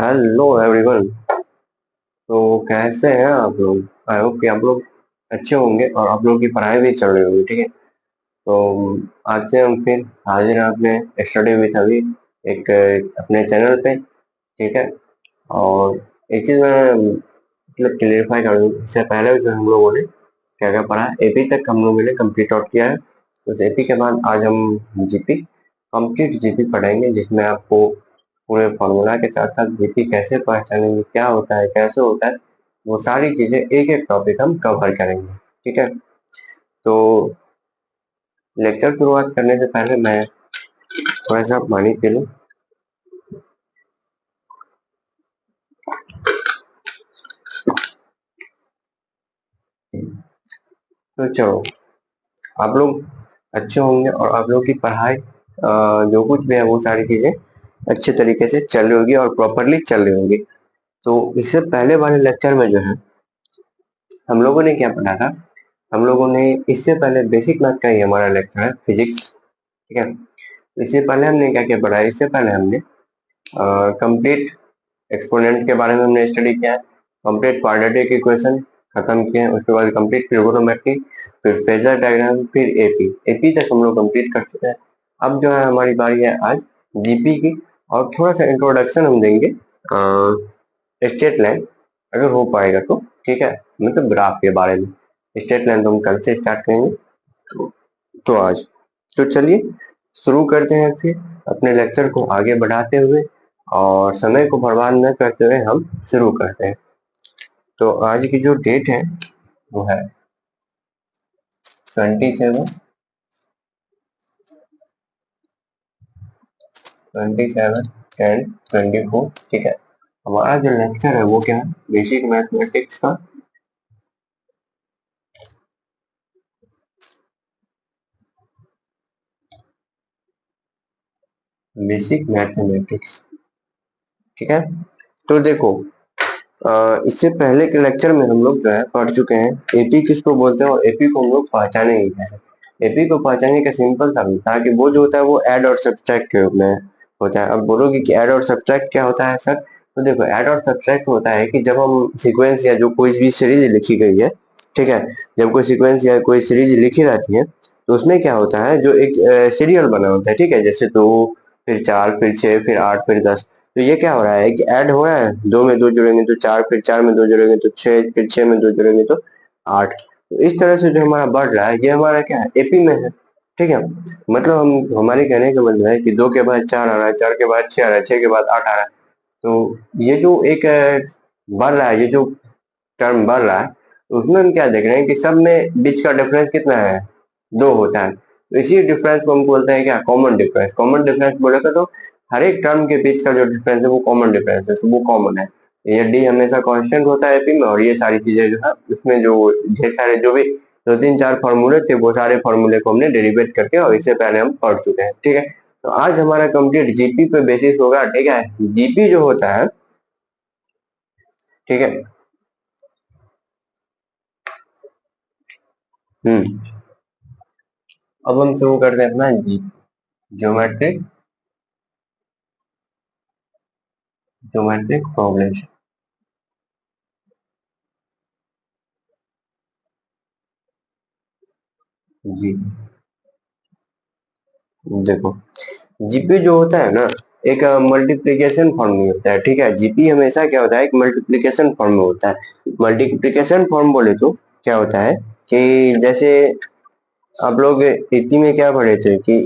Hello everyone. तो कैसे हैं आप लोग? आई होप कि आप लोग अच्छे होंगे और आप लोगों की पढ़ाई भी चल रही होगी। ठीक है, तो आज से हम फिर हाजिर हैं अपने स्टडी विथ अभी एक अपने चैनल पे। ठीक है, और एक चीज़ मैं मतलब क्लियरिफाई कर दूँ, इससे पहले जो हम लोगों ने क्या क्या पढ़ा है, एपी तक हम लोगों ने कंप्लीट आउट किया है। उस एपी के बाद आज हम जीपी कंप्लीट जीपी पढ़ेंगे, जिसमें आपको पूरे फॉर्मूला के साथ साथ जीपी कैसे पहचानेंगे, क्या होता है, कैसे होता है, वो सारी चीजें एक एक टॉपिक हम कवर करेंगे। ठीक है, तो लेक्चर शुरुआत करने से पहले मैं थोड़ा सा पानी पी लूं। तो चलो, आप लोग अच्छे होंगे और आप लोग की पढ़ाई जो कुछ भी है वो सारी चीजें अच्छे तरीके से चल रही होगी और प्रॉपरली चल रही होगी। तो इससे पहले वाले लेक्चर में जो है हम लोगों ने क्या पढ़ा था, हम लोगों ने इससे पहले बेसिक मैथ का ही हमारा लेक्चर है, फिजिक्स। ठीक है, इससे पहले हमने क्या क्या पढ़ा है, इससे पहले हमने कंप्लीट एक्सपोनेंट के बारे में हमने स्टडी किया है, कंप्लीट क्वाड्रेटिक इक्वेशन खत्म किए हैं, उसके बाद कंप्लीट ट्रिगोनोमेट्री, फिर फेजर डायग्राम, फिर एपी एपी तक हम लोग कंप्लीट कर चुके हैं। अब जो है हमारी बारी है आज जीपी की, और थोड़ा सा इंट्रोडक्शन हम देंगे स्टेट लाइन, अगर हो पाएगा तो। ठीक है, मतलब ग्राफ के बारे में। स्टेट लाइन तो हम कल से स्टार्ट करेंगे। तो आज तो चलिए शुरू करते हैं फिर अपने लेक्चर को आगे बढ़ाते हुए, और समय को बर्बाद न करते हुए हम शुरू करते हैं। तो आज की जो डेट है वो है 27, 27 एंड 24। ठीक है, हमारा जो लेक्चर है वो क्या है, बेसिक मैथमेटिक्स का बेसिक मैथमेटिक्स। ठीक है, तो देखो इससे पहले के लेक्चर में हम लोग जो है पढ़ चुके हैं एपी किसको बोलते हैं और एपी को हम लोग पहचानेंगे कैसे। एपी को पहचानने का सिंपल सा था कि वो जो होता है वो ऐड और सब्सट्रैक्ट के रूप में होता है। अब बोलोगे कि ऐड और सब्सट्रैक्ट क्या होता है सर? तो देखो, ऐड और सब्सट्रैक्ट होता है कि जब हम सीक्वेंस या जो कोई भी सीरीज लिखी गई है, ठीक है, जब कोई सीक्वेंस या कोई सीरीज लिखी रहती है तो उसमें क्या होता है, जो एक सीरियल बना होता है, ठीक है, जैसे 2, फिर 4, फिर 6, फिर 8, फिर 10। तो ये क्या हो रहा है कि ऐड हो रहा है, 2 में 2 जुड़ेंगे तो 4, फिर 4 में 2 जुड़ेंगे तो 6, फिर 6 में 2 जुड़ेंगे तो 8। तो इस तरह से जो हमारा बढ़ रहा है ये हमारा क्या है, एपी में है। ठीक है, मतलब हम हमारे कहने का मतलब है कि 2 के बाद 4 आ रहा है, 4 के बाद 6 आ रहा है, 6 के बाद 8 आ रहा है। तो ये जो एक बढ़ रहा है, ये जो टर्म बढ़ रहा है, तो उसमें हम क्या देख रहे हैं कि सब में बीच का डिफरेंस कितना है, 2 होता है। तो इसी डिफरेंस को हम बोलते हैं क्या, कॉमन डिफरेंस। कॉमन डिफरेंस बोलेगा तो हर एक टर्म के बीच का जो डिफरेंस है वो कॉमन डिफरेंस है, तो वो कॉमन है। ये डी हमेशा कांस्टेंट होता है एपी में, और ये सारी चीजें जो है उसमें जो ढेर सारे जो भी 2 3 4 फॉर्मूले थे वो सारे फॉर्मूले को हमने डेरिवेट करके और इससे पहले हम पढ़ चुके हैं। ठीक है, तो आज हमारा कंप्लीट जीपी पे बेसिस होगा। ठीक है, जीपी जो होता है, ठीक है, अब हम शुरू करते हैं अपना ज्योमेट्रिक ज्योमेट्रिक प्रॉब्लम। जी, देखो, जीपी जो होता है ना, एक मल्टीप्लिकेशन फॉर्म में होता है। ठीक है, जीपी हमेशा क्या होता है, एक मल्टीप्लिकेशन फॉर्म में होता है। मल्टीप्लिकेशन फॉर्म बोले तो क्या होता है कि जैसे आप लोग एपी में क्या पढ़े थे कि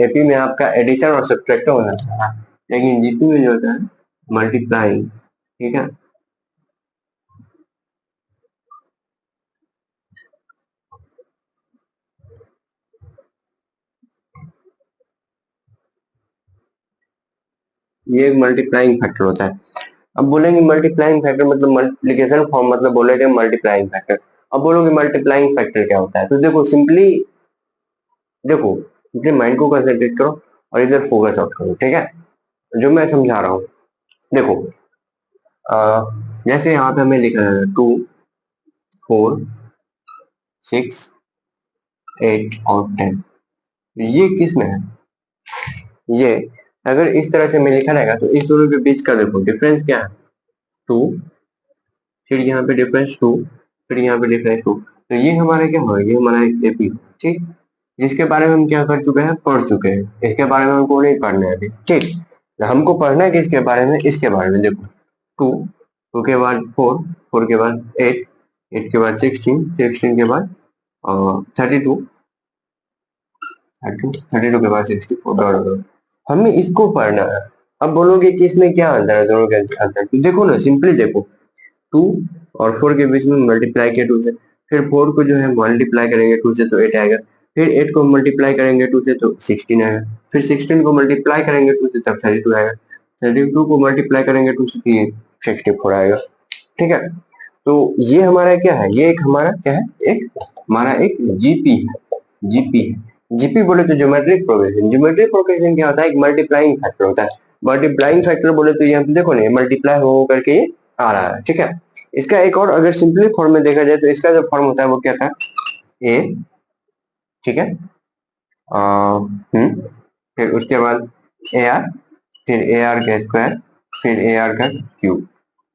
एपी में आपका एडिशन और सब्ट्रैक्शन होना था, लेकिन जीपी में जो होता है मल्टीप्लाइंग। ठीक है, ये एक मल्टीप्लाइंग फैक्टर होता है। अब बोलेंगे मल्टीप्लाइंग फैक्टर मतलब मल्टीप्लिकेशन फॉर्म मतलब बोलेंगे मल्टीप्लाइंग फैक्टर। अब बोलोगे मल्टीप्लाइंग फैक्टर क्या होता है, तो देखो सिंपली देखो, अपने माइंड को कंसंट्रेट करो और इधर फोकस आउट करो। ठीक है, जो मैं समझा रहा हूँ, देखो अ, जैसे यहाँ पे हमें लिखा है 2, 4, 6, 8 और 10। ये किस में है, ये अगर इस तरह से मैं लिखा रहेगा तो इस दोनों के बीच का देखो डिफरेंस क्या है, 2, फिर यहाँ पे डिफरेंस 2, फिर यहाँ पे डिफरेंस 2, तो ये हमारा क्या होगा, ये हमारा एक एपी, ठीक, जिसके बारे में हम क्या कर चुके हैं, पढ़ चुके हैं। इसके बारे में हमको नहीं पढ़ना है अभी, ठीक। हमको पढ़ना है किसके बारे में, इसके बारे में। देखो 2, 2 के बाद 4, 4 के बाद 8, 8 के बाद 16, 16 के बाद 32, 32 के बाद 64, हमें इसको पढ़ना है। अब बोलोगे कि इसमें क्या अंतर है दोनों के अंतर, तो देखो ना, सिंपली देखो, 2 और 4 के बीच में मल्टीप्लाई किया 2 से, फिर 4 को जो है मल्टीप्लाई करेंगे 2 से तो 8 आएगा, फिर 8 को मल्टीप्लाई करेंगे 2 से तो 16 आएगा, फिर 16 को मल्टीप्लाई करेंगे 2 से तब 32 आएगा, 32 को मल्टीप्लाई करेंगे 2 से तो ये 64 आएगा, ठीक है। तो ये हमारा क्या है, ये एक हमारा क्या है, एक हमारा एक जीपी है, जीपी है। जीपी बोले तो ज्योमेट्रिक प्रोग्रेशन, ज्योमेट्रिक प्रोग्रेशन क्या होता है, एक मल्टीप्लाइंग फैक्टर होता है। मल्टीप्लाइंग फैक्टर बोले तो यहाँ पे देखो ना, मल्टीप्लाई हो करके ये आ रहा है, ठीक है। इसका एक और अगर सिंपली फॉर्म में देखा जाए तो इसका जो फॉर्म होता है वो क्या था, ए, ठीक है, फिर उसके बाद ए आर, फिर ए आर का स्क्वायर, फिर ए आर का क्यूब,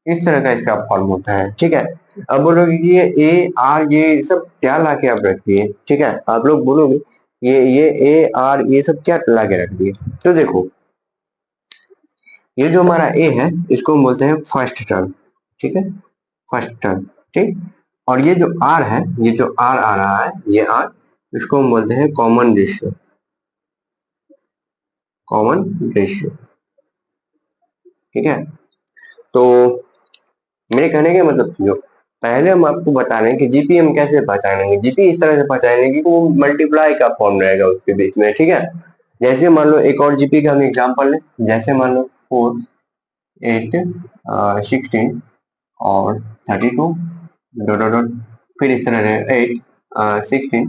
इस तरह का इसका फॉर्म होता है, ठीक है। अब बोलोगे कि ये ए आर ये सब क्या ला के आप रख दिए, ठीक है, आप लोग बोलोगे ये ए आर ये सब क्या ला के रख दिए, तो देखो ये जो हमारा ए है इसको हम बोलते हैं फर्स्ट टर्म, ठीक है, फर्स्ट टर्म, ठीक। और ये जो आर है, ये जो आर आ रहा है, ये आर, इसको हम बोलते हैं कॉमन रेशियो, कॉमन रेशियो, ठीक है। तो मेरे कहने का मतलब जो पहले हम आपको बता रहे हैं कि जीपी हम कैसे पहचानेंगे, जीपी इस तरह से पहचानेंगे कि वो मल्टीप्लाई का फॉर्म रहेगा उसके बीच में, ठीक है। जैसे मान लो एक और जीपी का हम एग्जांपल लें, जैसे मान लो 4, 8, 16 और 32, डॉट डॉट डॉट, फिर इस तरह रहे 8, 16,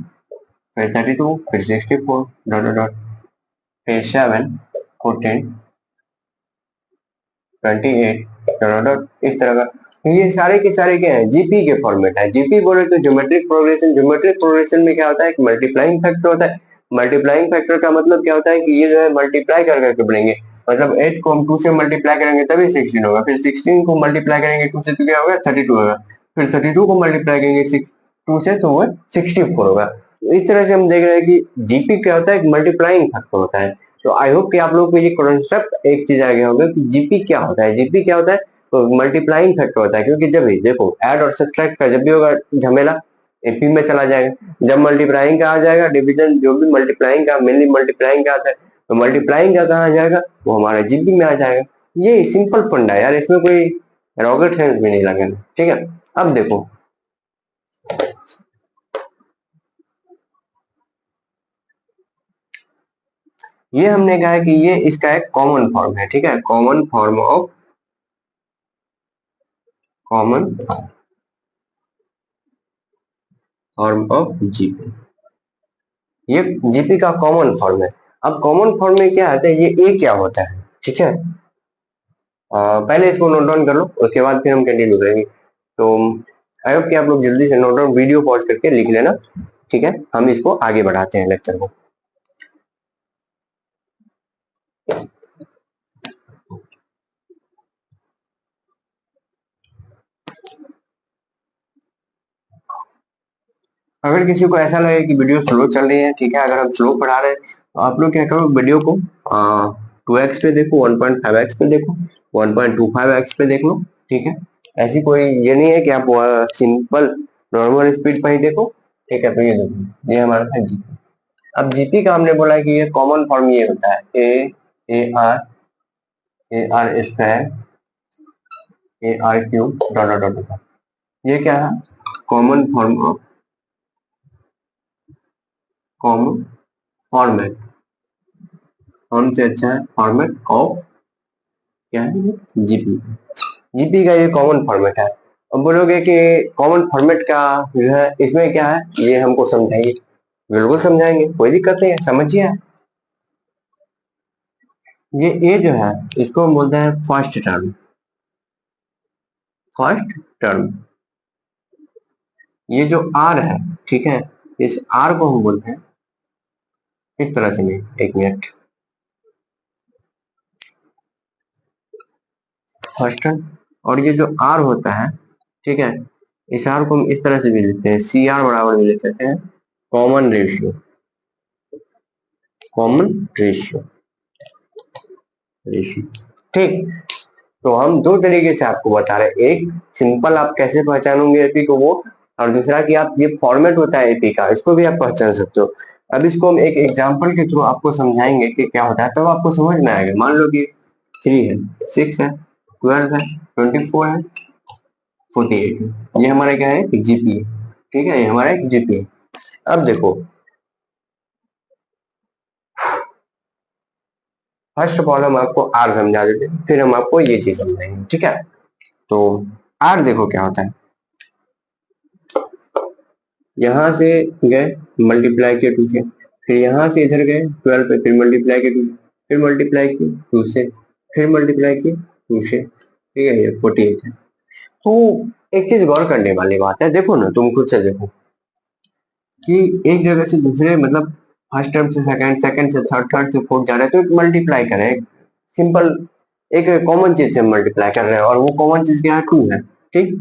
फिर 32, फिर 64, डॉट डॉट डॉट, फिर 7, 14, 28, डॉट डॉट डॉट, इस तरह का। तो ये सारे के सारे क्या है, जीपी के फॉर्मेट है। जीपी बोले तो ज्योमेट्रिक प्रोग्रेशन, ज्योमेट्रिक प्रोग्रेशन में क्या होता है, मल्टीप्लाइंग फैक्टर होता है। मल्टीप्लाइंग फैक्टर का मतलब क्या होता है कि ये जो है मल्टीप्लाई कर करके बढ़ेंगे, मतलब 8 को हम 2 से मल्टीप्लाई करेंगे तभी 16 होगा, फिर 16 को मल्टीप्लाई करेंगे 2 से तो क्या होगा, 32 होगा, फिर 32 को मल्टीप्लाई करेंगे 2 से तो वो 64 होगा। तो इस तरह से हम देख रहे हैं कि जीपी क्या होता है, एक मल्टीप्लाइंग फैक्टर होता है। तो आई होप कि आप लोगों को ये कॉन्सेप्ट एक चीज आ गया होगा कि जीपी क्या होता है। जीपी क्या होता है, तो मल्टीप्लाइंग फैक्टर होता है, क्योंकि जब भी देखो ऐड और सब्सट्रैक्ट का जब भी होगा झमेला एपी में चला जाएगा। जब मल्टीप्लाइंग का आ जाएगा डिवीजन, जो भी मल्टीप्लाइंग का मेनली मल्टीप्लाइंग का आता है, तो मल्टीप्लाइंग का कहाँ आ जाएगा, वो हमारा जीपी में आ जाएगा। ये सिंपल फंडा है यार, इसमें कोई रॉकेट साइंस भी नहीं लगाना, ठीक है। अब देखो ये हमने कहा है कि ये इसका एक कॉमन फॉर्म है, ठीक है, कॉमन फॉर्म ऑफ जीपी, ये जीपी का कॉमन फॉर्म है। अब कॉमन फॉर्म में क्या आता है, ये ए क्या होता है, ठीक है। पहले इसको नोट डाउन कर लो, उसके बाद फिर हम कंटिन्यू करेंगे। तो आई होप कि आप लोग जल्दी से नोट डाउन, वीडियो पॉज करके लिख लेना, ठीक है। हम इसको आगे बढ़ाते हैं लेक्चर को। अगर किसी को ऐसा लगे कि वीडियो स्लो चल रही है, ठीक है, अगर हम स्लो पढ़ा रहे हैं तो आप लोग क्या करो, वीडियो को 2x पे देखो, 1.5x पे देखो, 1.25x पे देख लो, ठीक है। ऐसी कोई ये नहीं है कि आप सिंपल नॉर्मल स्पीड पर ही देखो, ठीक है। तो ये देखो, ये हमारा है जीपी। अब जीपी का हमने बोला कि ये कॉमन फॉर्म ये होता है A R square, A R cube, dot dot dot dot. ये क्या है, common form of, common format, form से अच्छा है फॉर्मेट ऑफ, क्या है, जीपी। जीपी का ये कॉमन फॉर्मेट है। अब बोलोगे कि कॉमन फॉर्मेट का जो है इसमें क्या है, ये हमको समझाइए। बिल्कुल समझाएंगे, कोई दिक्कत नहीं है, समझिए। ये ए जो है इसको हम बोलते हैं फर्स्ट टर्म, फर्स्ट टर्म। ये जो आर है, ठीक है, इस आर को हम बोलते हैं इस तरह से, नहीं एक मिनट, फर्स्ट टर्म, और ये जो आर होता है, ठीक है, इस आर को हम इस तरह से भी लिखते हैं, सी आर बराबर भी लिख सकते हैं common ratio, common ratio, ratio, ठीक। तो हम दो तरीके से आपको बता रहे हैं, एक सिंपल आप कैसे पहचानोगे एपी को वो, और दूसरा कि आप ये फॉर्मेट होता है एपी का, इसको भी आप पहचान सकते हो। अब इसको हम एक एग्जांपल के थ्रू आपको समझाएंगे कि क्या होता है, तब आपको समझ में आएगा। मान लो कि 3 है, 6 है, 12 है, 24 है, 48 है, ये हमारा क्या है, जीपी है, ठीक है, ये हमारा एक जीपी है। अब देखो, फर्स्ट ऑफ ऑल हम आपको आर समझा देते हैं, फिर हम आपको ये चीज समझाएंगे, ठीक है। तो आर देखो क्या होता है, यहाँ से गए मल्टीप्लाई किए 2 से, फिर यहाँ से इधर गए 12 पे, फिर मल्टीप्लाई किए 2 से, फिर मल्टीप्लाई किए 2 से, फिर मल्टीप्लाई किए 2 से, ठीक है, ये 48 है। तो एक चीज गौर करने वाली बात है, देखो ना, तुम खुद से देखो कि एक जगह से दूसरे, मतलब फर्स्ट टर्म से सेकंड, सेकंड से थर्ड, थर्ड से फोर्थ जा रहे हैं, तो एक मल्टीप्लाई करें, सिंपल एक कॉमन चीज से मल्टीप्लाई कर रहे हैं, और वो कॉमन चीज क्या है, 2 है, ठीक।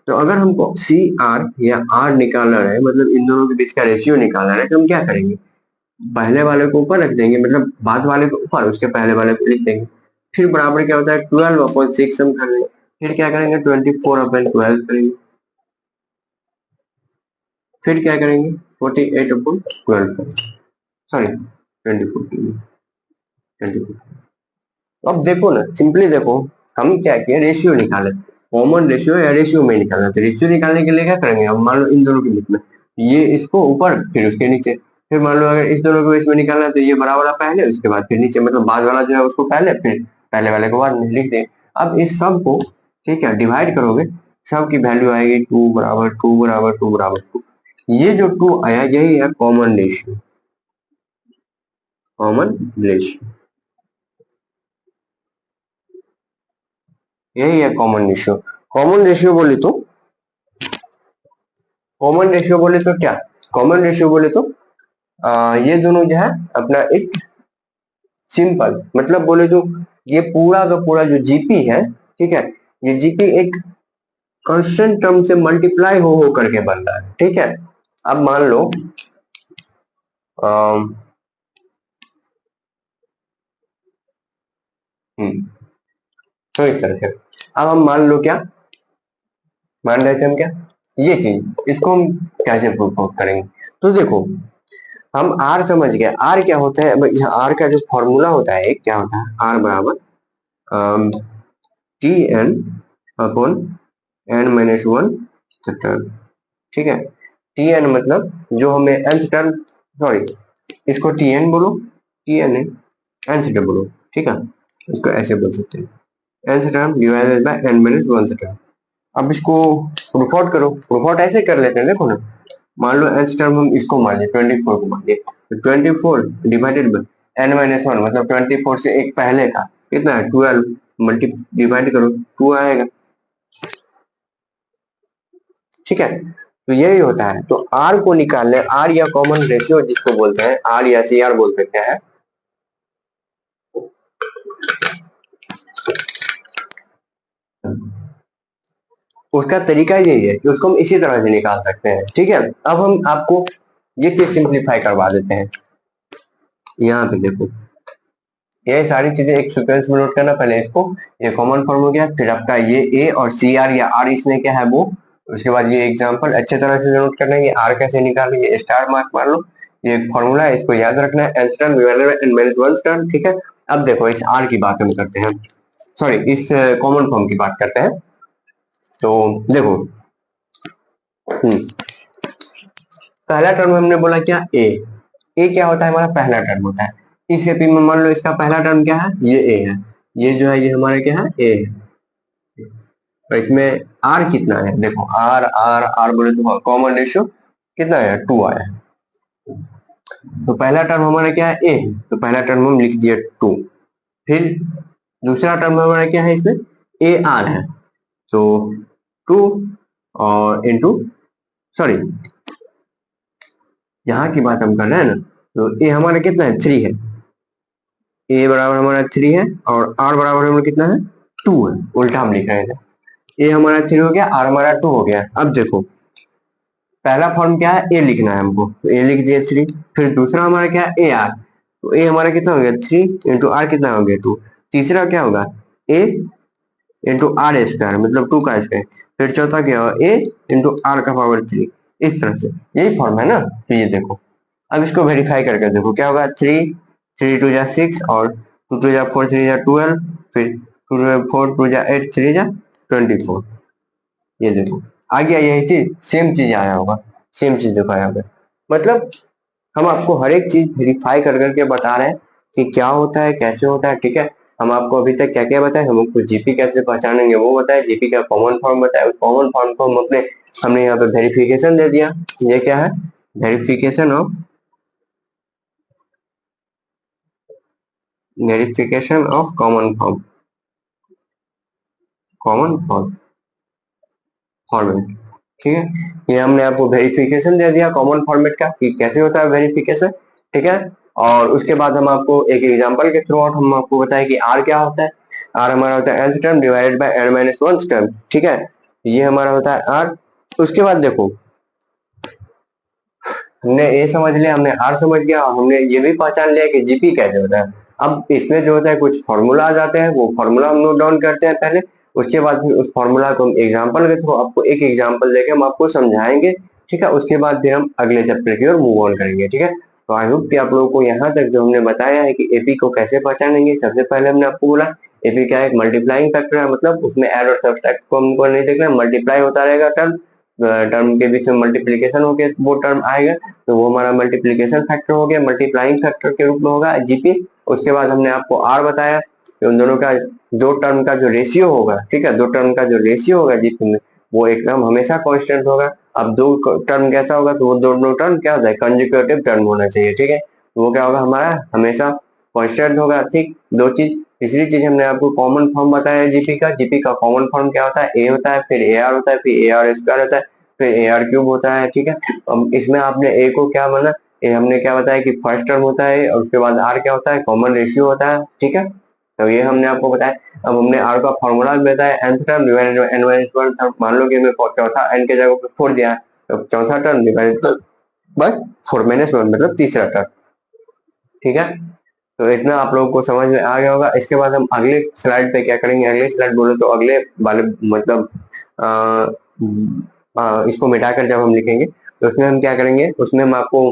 तो अगर हमको सी आर या आर निकालना है, मतलब इन दोनों के बीच का रेशियो निकालना है, तो हम क्या करेंगे, पहले वाले को ऊपर रख देंगे, मतलब बाद वाले को ऊपर, उसके पहले वाले को लिख देंगे, फिर बराबर क्या होता है 12/6 हम कर लेंगे, फिर क्या करेंगे 24/12 करेंगे, फिर क्या करेंगे 48/12, सॉरी 24। अब देखो ना, सिंपली देखो, हम क्या किए, रेशियो निकाले, कॉमन रेशियो या रेशियो में निकालना, तो रेशियो निकालने के लिए क्या करेंगे, अब मान लो इन दोनों के बीच में, ये इसको ऊपर, फिर उसके नीचे, फिर मान लो अगर इस दोनों के बीच में निकालना है, तो ये बड़ा वाला पहले, उसके बाद फिर नीचे, मतलब बाद वाला जो है उसको पहले, फिर पहले वाले को बाद में लिख दें। अब इस सब को, ठीक है, डिवाइड करोगे, सब की वैल्यू आएगी 2 बराबर 2 बराबर 2 बराबर 2, ये जो 2 आया यही है कॉमन रेशियो, कॉमन रेशियो, यही है कॉमन रेशियो। कॉमन रेशियो बोले तो, कॉमन रेशियो बोले तो क्या, कॉमन रेशियो बोले तो ये दोनों जो है अपना एक सिंपल, मतलब बोले तो ये पूरा का पूरा जो जीपी है, ठीक है, ये जीपी एक कांस्टेंट टर्म से मल्टीप्लाई हो करके बन रहा है, ठीक है। अब मान लो अम, तो इस तरह से, अब हम मान लो क्या, मान रहे थे हम क्या, ये चीज, इसको हम कैसे प्रूफ आउट करेंगे, तो देखो, हम आर समझ गए, आर क्या होता है, आर का जो फॉर्मूला होता है क्या होता है, आर बराबर T N upon N minus one term, ठीक है। टी एन मतलब जो हमें nth टर्म, सॉरी, इसको टी एन बोलो, टी एन nth टर्म बोलो, ठीक है, इसको ऐसे बोल सकते हैं, nth term divided by n minus one term. अब इसको प्रूफ आउट करो, प्रूफ आउट ऐसे कर लेते हैं, देखो ना, मान लो nth टर्म हम इसको मान लिया 24 को मान लिया, तो 24 divided by n minus one, मतलब 24 से एक पहले का कितना है 12, मल्टी डिवाइड करो 2 आएगा, ठीक है। तो यही होता है, तो आर को निकालने, आर या कॉमन रेशियो जिसको बोलते हैं, आर या सी आर बोल सकते हैं, उसका तरीका यही है कि उसको हम इसी तरह से निकाल सकते हैं, ठीक है। अब हम आपको ये चीज सिंप्लीफाई करवा देते हैं, यहाँ पे देखो, ये सारी चीजें एक सीक्वेंस में नोट करना, पहले इसको, ये कॉमन फॉर्म हो गया, फिर आपका ये ए और सी आर या आर इसमें क्या है वो, उसके बाद ये एग्जांपल अच्छे तरह से नोट करना है, ये आर कैसे निकालेंगे, स्टार मार्क मार लो, ये एक फॉर्मूला है, इसको याद रखना है, n term divided by n minus one term, ठीक है। अब देखो इस आर की बात हम करते हैं, सॉरी, इस कॉमन फॉर्म की बात करते हैं, तो देखो, पहला टर्म हमने बोला क्या, ए क्या होता है, हमारा पहला टर्म होता है, इस एपी में मान लो इसका पहला टर्म क्या है, ये ए है, ये जो है ये हमारा क्या है, ए है, और इसमें आर कितना है, देखो आर आर आर बोले तो कॉमन रेशियो कितना है, 2 आया है, तो पहला टर्म हमारा क्या है, ए, तो पहला टर्म हम लिख दिए 2, फिर दूसरा टर्म हमारा क्या है, इसमें ए आर है, तो 2 और इंटू, सॉरी, यहाँ की बात हम कर रहे हैं ना, तो ए हमारा कितना है, 3 है, ए बराबर हमारा 3 है, और आर बराबर हमारा कितना है, टू है, उल्टा हम लिख रहे हैं। ए हमारा 3 हो गया, आर हमारा 2 हो गया। अब देखो पहला फॉर्म क्या है, ए लिखना है हमको, तो ए लिख दिया 3। फिर दूसरा हमारा क्या है, ए आर, तो ए हमारा कितना हो गया 3 इंटू आर कितना हो गया 2। तीसरा क्या होगा, ए इंटू आर स्क्वायर मतलब 2 का स्क्वायर। फिर चौथा क्या होगा, ए इंटू आर का पावर 3। इस तरह से यही फॉर्म है ना। तो ये देखो अब इसको वेरीफाई करके देखो क्या होगा, 3 3 टू जा 6 और 2 टू जा 4 3 जा 12, फिर 2 4 टू जा 8 3 जा 24। ये देखो आ गया यही चीज, सेम चीज आया होगा, सेम चीज देखो आया होगा। मतलब हम आपको हर एक चीज वेरीफाई कर करके बता रहे हैं कि क्या होता है कैसे होता है, ठीक है। हम आपको अभी तक क्या क्या बताए, हम आपको जीपी कैसे पहचानेंगे वो बताए, जीपी का कॉमन फॉर्म बताया, उस कॉमन फॉर्म को हम अपने हमने यहाँ पे वेरिफिकेशन दे दिया। ये क्या है, verification of common form, common form format, ठीक है। ये हमने आपको वेरिफिकेशन दे दिया कॉमन फॉर्मेट का कि कैसे होता है वेरिफिकेशन, ठीक है। और उसके बाद हम आपको एक एग्जांपल के थ्रू आउट हम आपको बताए कि आर क्या होता है। आर हमारा होता है nth term divided by n minus 1 term, ठीक है। ये हमारा होता है आर। उसके बाद देखो हमने ए समझ लिया, हमने आर समझ लिया, हमने ये भी पहचान लिया कि जीपी कैसे होता है। अब इसमें जो होता है कुछ फॉर्मूला आ जाते हैं, वो फॉर्मूला हम नोट डाउन करते हैं पहले। उसके बाद फिर उस फॉर्मूला को हम एग्जांपल के थ्रू आपको एक एग्जांपल देके हम आपको समझाएंगे, ठीक है। उसके बाद फिर हम अगले चैप्टर की ओर मूव ऑन करेंगे, ठीक है। तो आई होप कि आप लोगों को यहाँ तक जो हमने बताया है कि एपी को कैसे पहचानेंगे, सबसे पहले हमने आपको बोला एपी क्या है, एक मल्टीप्लाइंग फैक्टर है, मतलब उसमें ऐड और सब्सट्रैक्ट को हमको नहीं देखना, मल्टीप्लाई होता रहेगा टर्म, टर्म के बीच में मल्टीप्लीकेशन हो गया वो टर्म आएगा, तो वो हमारा मल्टीप्लीकेशन फैक्टर हो गया, मल्टीप्लाइंग फैक्टर के रूप में होगा जीपी। उसके बाद हमने आपको आर बताया कि उन दोनों का दो टर्म का जो रेशियो होगा, ठीक है, दो टर्म का जो रेशियो होगा जीपी में वो एकदम हमेशा कांस्टेंट होगा। अब दो टर्म कैसा होगा, तो वो दोनों टर्म क्या होता है, कंसेक्यूटिव टर्म होना चाहिए, ठीक है। तो वो क्या होगा, हमारा हमेशा कांस्टेंट होगा, ठीक। दो चीज। तीसरी चीज हमने आपको कॉमन फॉर्म बताया जीपी का, जीपी का कॉमन फॉर्म क्या होता है, ए होता है, फिर ए आर होता है, फिर ए आर स्क्वायर होता है, फिर ए आर क्यूब होता है, ठीक है। अब इसमें आपने ए को क्या माना, ए हमने क्या बताया कि फर्स्ट टर्म होता है और उसके बाद आर क्या होता है, कॉमन रेशियो होता है, ठीक है। तो ये हमने आपको बताया। अब हमने आर का फॉर्मूला भी बताया, nth term divided by n minus 1 term. मान लो कि हमें चौथा n के जगह पे 4 दिया है, तो चौथा टर्म डिवाइडेड बाय 4 माइनस 1 मतलब तीसरा टर्म, ठीक है। तो इतना आप लोगों को समझ में आ गया होगा। इसके बाद हम अगले स्लाइड पे क्या करेंगे, अगले स्लाइड बोलो तो अगले वाले मतलब इसको मिटाकर जब हम लिखेंगे तो उसमें हम क्या करेंगे, उसमें हम आपको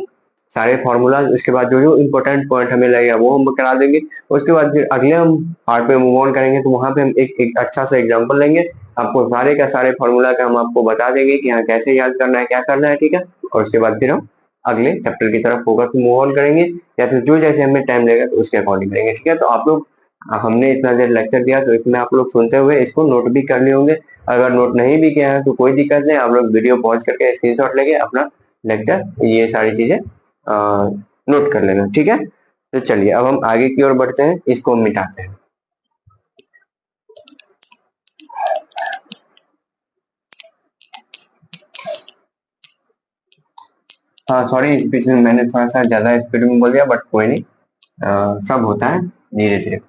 सारे फॉर्मूला, उसके बाद जो जो इम्पोर्टेंट पॉइंट हमें लगेगा वो हम करा देंगे। उसके बाद फिर अगले हम पार्ट पे मूव ऑन करेंगे, तो वहां पे हम एक अच्छा सा एग्जाम्पल लेंगे, आपको सारे का सारे फॉर्मूला का हम आपको बता देंगे कि हाँ कैसे याद करना है, क्या करना है, ठीक है। और उसके बाद फिर हम अगले चैप्टर की तरफ फोकस मूव ऑन करेंगे, या फिर जो जैसे हमें टाइम लगेगा तो उसके अकॉर्डिंग करेंगे, ठीक है। तो आप लोग हमने इतना देर लेक्चर दिया तो इसमें आप लोग सुनते हुए इसको नोट भी कर लिए होंगे। अगर नोट नहीं भी किया है तो कोई दिक्कत नहीं, आप लोग वीडियो पॉज करके स्क्रीनशॉट लेके अपना लेक्चर ये सारी चीजें नोट कर लेना, ठीक है। तो चलिए अब हम आगे की ओर बढ़ते हैं, इसको मिटाते हैं। हाँ सॉरी, इस बीच में मैंने थोड़ा सा ज्यादा स्पीड में बोल दिया, बट कोई नहीं, सब होता है धीरे धीरे।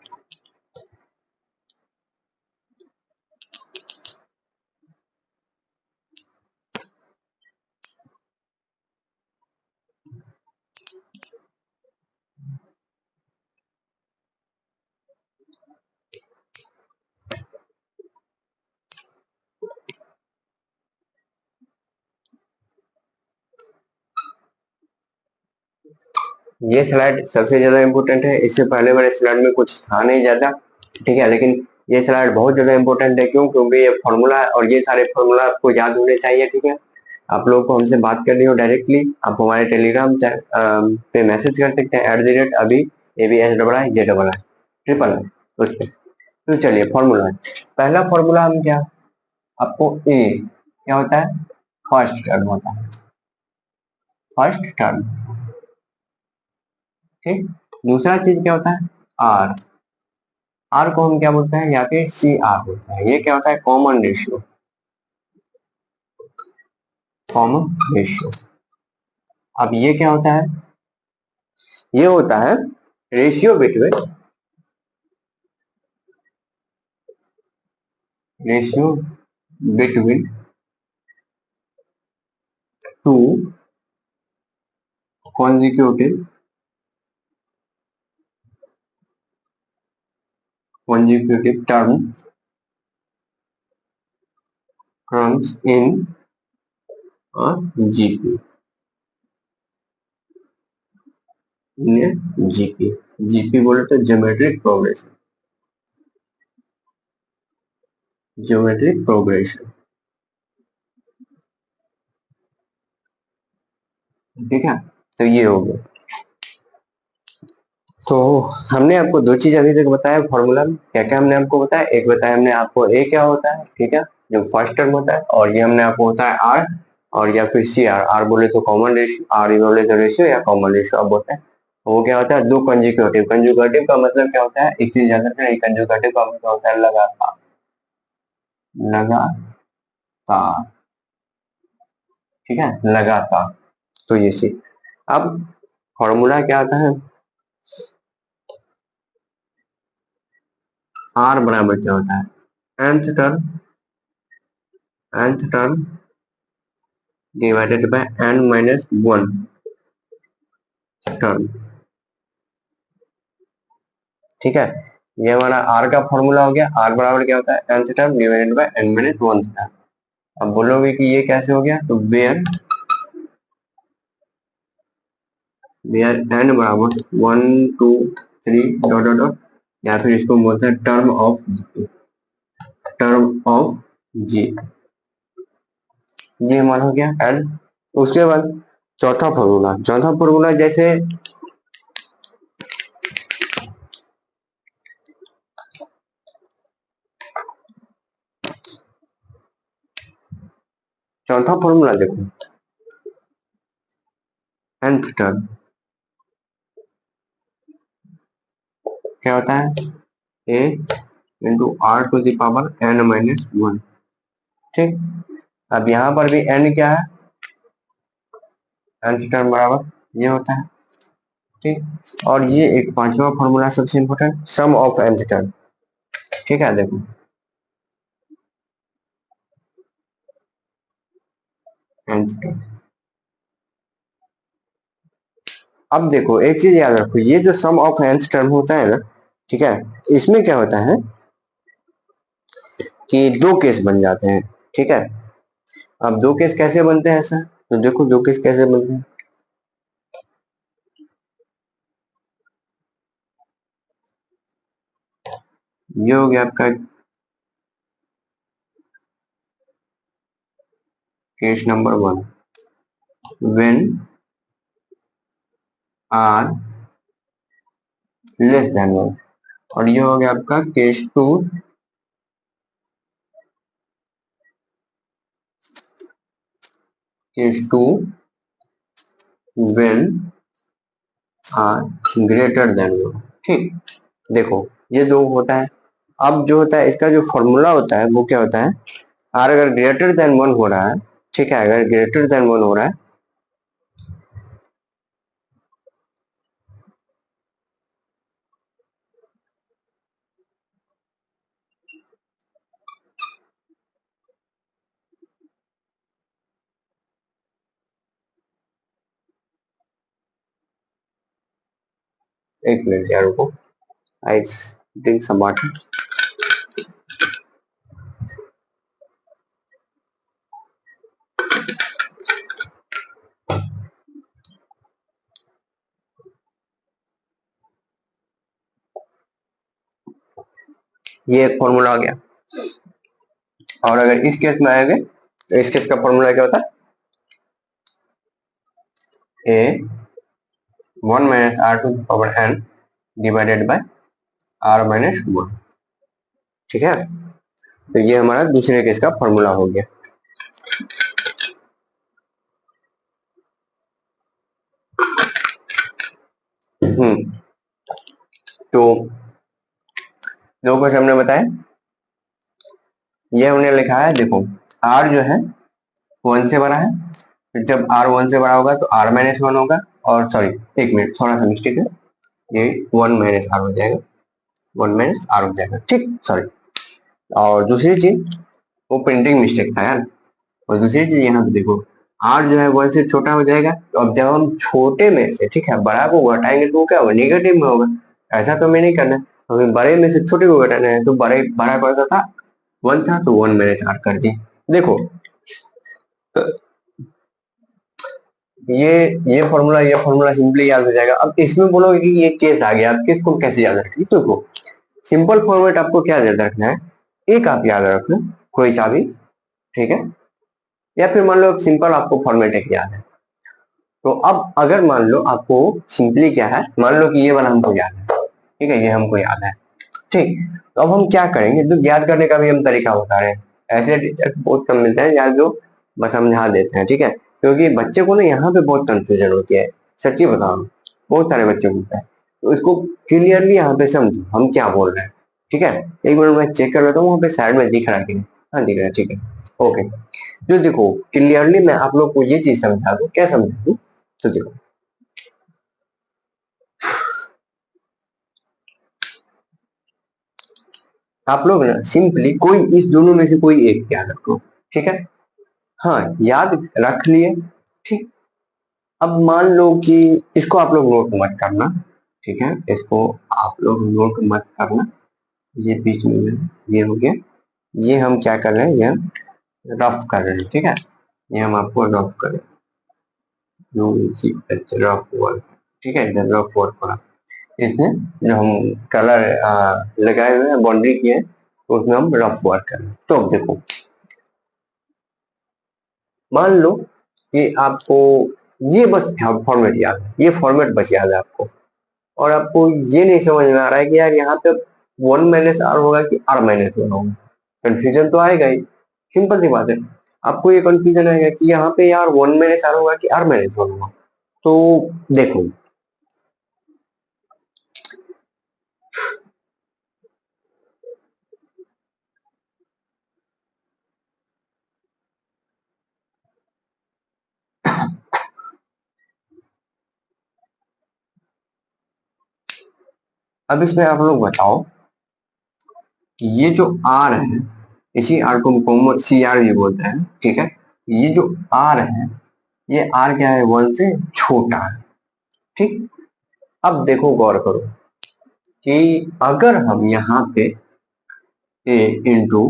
ये स्लाइड सबसे ज्यादा इम्पोर्टेंट है, इससे पहले वाले स्लाइड में कुछ था नहीं ज्यादा, ठीक है, लेकिन ये स्लाइड बहुत ज्यादा इम्पोर्टेंट है। क्यों? क्योंकि ये फॉर्मूला है और ये सारे फॉर्मूला आपको याद होने चाहिए, ठीक है। आप लोगों को हमसे बात करनी हो डायरेक्टली, आप हमारे टेलीग्राम पे मैसेज कर सकते हैं @अभी ABSIIJII ट्रिपल आई उस पे। तो चलिए फॉर्मूला, पहला फॉर्मूला हम क्या, आपको ए क्या होता है, फर्स्ट टर्म होता है, फर्स्ट टर्म, ठीक। दूसरा चीज क्या होता है, आर, आर को हम क्या बोलते हैं, या फिर सी आर बोलते हैं। ये क्या होता है, कॉमन रेशियो, कॉमन रेशियो। अब ये क्या होता है, ये होता है ratio between ratio between two consecutive terms in a GP. GP बोले तो ज्योमेट्रिक प्रोग्रेशन। ठीक है, तो ये हो गया। तो हमने आपको दो चीज अभी तक बताया फॉर्मूला में, क्या क्या हमने आपको बताया। एक बताया हमने आपको ए क्या होता है, ठीक है, जो फर्स्ट टर्म होता है, और ये हमने आपको बताया आर, और या फिर सी आर। आर बोले तो कॉमन रेशियो, आर बोले तो रेशियो या कॉमन रेशियो अब होता है। वो क्या होता है, दो कंजुगेटिव। कंजुगेटिव का मतलब क्या होता है, एक चीज याद रखना, कंजुगेटिव का मतलब होता है लगातार, लगातार, ठीक है, लगातार। तो ये चीज। अब फॉर्मूला क्या आता है, आर बराबर क्या होता है, nth term divided by n minus one term. ठीक है, ये हमारा आर का फॉर्मूला हो गया। आर बराबर क्या होता है, nth term divided by n minus one term. अब बोलोगे कि ये कैसे हो गया, तो वेयर n बराबर 1 2 3 डॉट डॉट डॉट, या फिर इसको बोलते हैं टर्म ऑफ जी। ये हमारा हो गया एल। उसके बाद चौथा फॉर्मूला जैसे चौथा फॉर्मूला देखो, nth टर्म क्या होता है, a into R to the power n minus one. ठीक, अब यहाँ पर भी n क्या है, nth टर्म बराबर ये होता है। ठीक, और ये एक पांचवा फॉर्मूला सबसे important, sum of nth term. ठीक है, देखो nth टर्म। अब देखो एक चीज याद रखो, ये जो सम ऑफ nth टर्म होता है ना, ठीक है, इसमें क्या होता है कि दो केस बन जाते हैं। ठीक है, अब दो केस कैसे बनते हैं ऐसा, तो देखो दो केस कैसे बनते हैं। ये हो गया आपका case number one, when R less than one, और ये हो गया आपका case two when R greater than one. ठीक, देखो ये दो होता है। अब जो होता है इसका जो फॉर्मूला होता है वो क्या होता है, आर अगर ग्रेटर देन वन हो रहा है, ठीक है, अगर ग्रेटर देन वन हो रहा है, एक मिनट यार रुको, आई ड्रिंक सम वाटर। ये एक फॉर्मूला आ गया। और अगर इस केस में आएंगे तो इस केस का फॉर्मूला क्या होता है, a one minus r to power n divided by r minus one. ठीक है, तो ये हमारा दूसरे केस का फॉर्मूला हो गया। तो दो क्वेश्चन हमने बताया, ये हमने लिखा है, देखो आर जो है वन से बड़ा है, जब आर वन से बड़ा होगा तो आर माइनस वन होगा, और सॉरी एक मिनट थोड़ा सा मिस्टेक है, ये वन माइनस आर हो जाएगा, वन माइनस आर हो जाएगा। ठीक, सॉरी, और दूसरी चीज वो प्रिंटिंग मिस्टेक था यार। और दूसरी चीज यहाँ पे देखो, आर जो है 1 से छोटा हो जाएगा, तो अब जब हम छोटे में से, ठीक है, बड़ा को घटाएंगे तो वो क्या होगा, नेगेटिव में होगा। ऐसा तो हमें नहीं करना है, हमें बड़े में से छोटे को घटाना है। तो बड़े बड़ा कौन सा था, 1 था, तो 1 मैंने आर कर दी। देखो ये फॉर्मूला सिंपली याद हो जाएगा। अब इसमें बोलोगे कि ये केस आ गया, अब केस को कैसे याद रखेंगे, तो देखो सिंपल फॉर्मेट आपको क्या याद रखना है, एक आप याद रख लो कोई सा भी, ठीक है, या फिर मान लो सिंपल आपको फॉर्मेट एक याद है। तो अब अगर मान लो आपको सिंपली क्या है, मान लो कि ये वाला हमको याद है, ठीक है, ये हमको याद है, ठीक। तो अब हम क्या करेंगे, तो याद करने का भी हम तरीका बता रहे हैं। ऐसे टीचर बहुत कम मिलते हैं यार जो बस समझा देते हैं, ठीक है, क्योंकि बच्चे को ना यहाँ पे बहुत कंफ्यूजन होती है, सच्ची बताओ, बहुत सारे बच्चे को होता है। तो इसको क्लियरली यहाँ पे समझो हम क्या बोल रहे हैं, ठीक है। एक मिनट मैं चेक कर लेता हूँ वहाँ पे साइड में दिख रहा है कि नहीं। हाँ दिख रहा है, ठीक है, ओके। जो देखो क्लियरली मैं आप लोग को ये चीज समझा दूं, क्या समझा दूं, तो देखो आप लोग ना सिंपली कोई इस दोनों में से कोई एक याद रखो, ठीक है। हाँ याद रख लिए, ठीक। अब मान लो कि इसको आप लोग नोट मत करना, ठीक है, इसको आप लोग नोट मत करना, ये बीच में ये हो गया, ये हम क्या कर रहे हैं, ये रफ कर रहे हैं, ठीक है, ये हम आपको रफ कर रफ वर्क, ठीक है, इधर रफ वर्क करा। इसमें जो हम कलर लगाए हुए हैं, बाउंड्री किए हैं, तो उसमें हम रफ वर्क कर रहे हैं। तो अब देखो मान लो कि आपको ये बस फॉर्मेट याद है, ये फॉर्मेट बस याद है आपको, और आपको ये नहीं समझ में आ रहा है कि यार यहाँ पे 1 - आर होगा कि R - 1 होगा। कंफ्यूजन तो आएगा ही, सिंपल सी बात है। आपको ये कंफ्यूजन आएगा कि यहाँ पे यार 1 - आर होगा कि R - 1 होगा। तो देखो अब इसमें आप लोग बताओ कि ये जो R है, इसी R को कॉमन CR भी बोलते हैं, ठीक है। ये जो R है, ये R क्या है, 1 से छोटा है, ठीक। अब देखो गौर करो कि अगर हम यहाँ पे a इंटू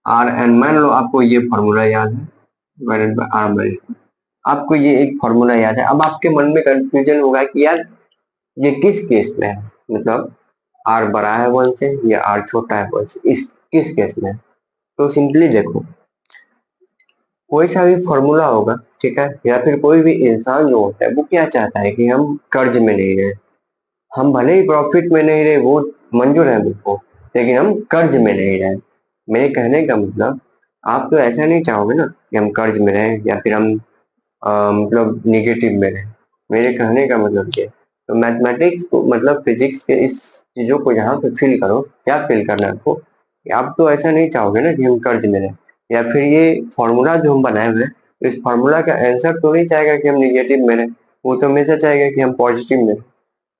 आर एन, मान लो आपको ये फॉर्मूला याद है, डिवाइडेड बाय आर बाई, आपको ये एक फॉर्मूला याद है। अब आपके मन में कंफ्यूजन होगा कि यार ये किस केस में है, मतलब आर बड़ा है 1 से या आर छोटा है 1 से, इस किस केस में है। तो सिंपली देखो कोई सा भी फॉर्मूला होगा, ठीक है, या फिर कोई भी इंसान जो होता है वो क्या चाहता है कि हम कर्ज में नहीं रहे, हम भले ही प्रॉफिट में नहीं रहे, वो मंजूर है मुझको, लेकिन हम कर्ज में नहीं रहे। मेरे कहने का मतलब आप तो ऐसा नहीं चाहोगे ना कि हम कर्ज में रहें या फिर हम मतलब निगेटिव में रहें। मेरे कहने का मतलब ये, तो मैथमेटिक्स को मतलब फिजिक्स के इस चीजों को यहाँ पे फील करो, क्या फील करना है आपको, कि आप तो ऐसा नहीं चाहोगे ना कि हम कर्ज में रहें, या फिर ये फॉर्मूला जो हम बनाए हुए हैं, इस फॉर्मूला का आंसर तो नहीं चाहेगा कि हम निगेटिव में रहें, वो तो हमेशा चाहेगा कि हम पॉजिटिव में रहें।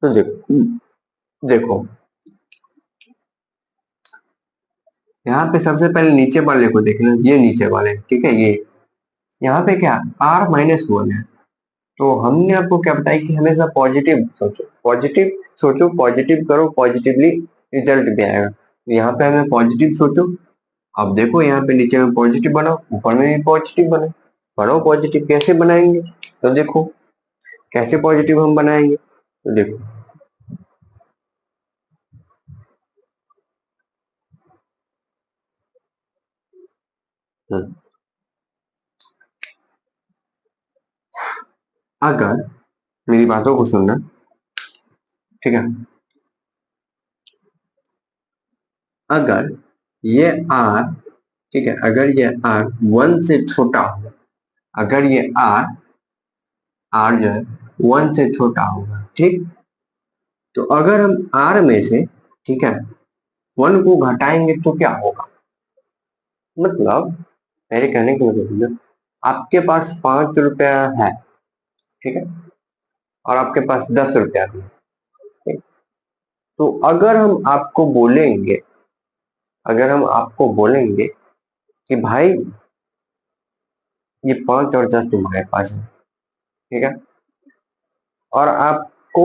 तो देखो देखो यहाँ पे सबसे पहले नीचे वाले को देखना, ये नीचे वाले, ठीक है, ये यहाँ पे क्या R - 1 है। तो हमने आपको क्या बताया कि हमेशा पॉजिटिव सोचो, पॉजिटिव सोचो, पॉजिटिव करो, पॉजिटिवली रिजल्ट भी आएगा। तो यहाँ पे हमें पॉजिटिव सोचो। अब देखो यहाँ पे नीचे में पॉजिटिव बनाओ, ऊपर में भी पॉजिटिव बनाओ, बनाओ पॉजिटिव, कैसे बनाएंगे, तो देखो कैसे पॉजिटिव हम बनाएंगे, तो देखो हम्म, अगर मेरी बातों को सुनना, ठीक है, अगर ये आर, ठीक है, अगर ये आर 1 से छोटा हो, अगर ये आर आर जो है 1 से छोटा होगा, ठीक। तो अगर हम आर में से, ठीक है, 1 को घटाएंगे तो क्या होगा, मतलब मेरे कहने का मतलब आपके पास 5 रुपया है, ठीक है, और आपके पास 10 रुपया भी है, ठीक? तो अगर हम आपको बोलेंगे कि भाई ये 5 और 10 तुम्हारे पास है, ठीक है, और आपको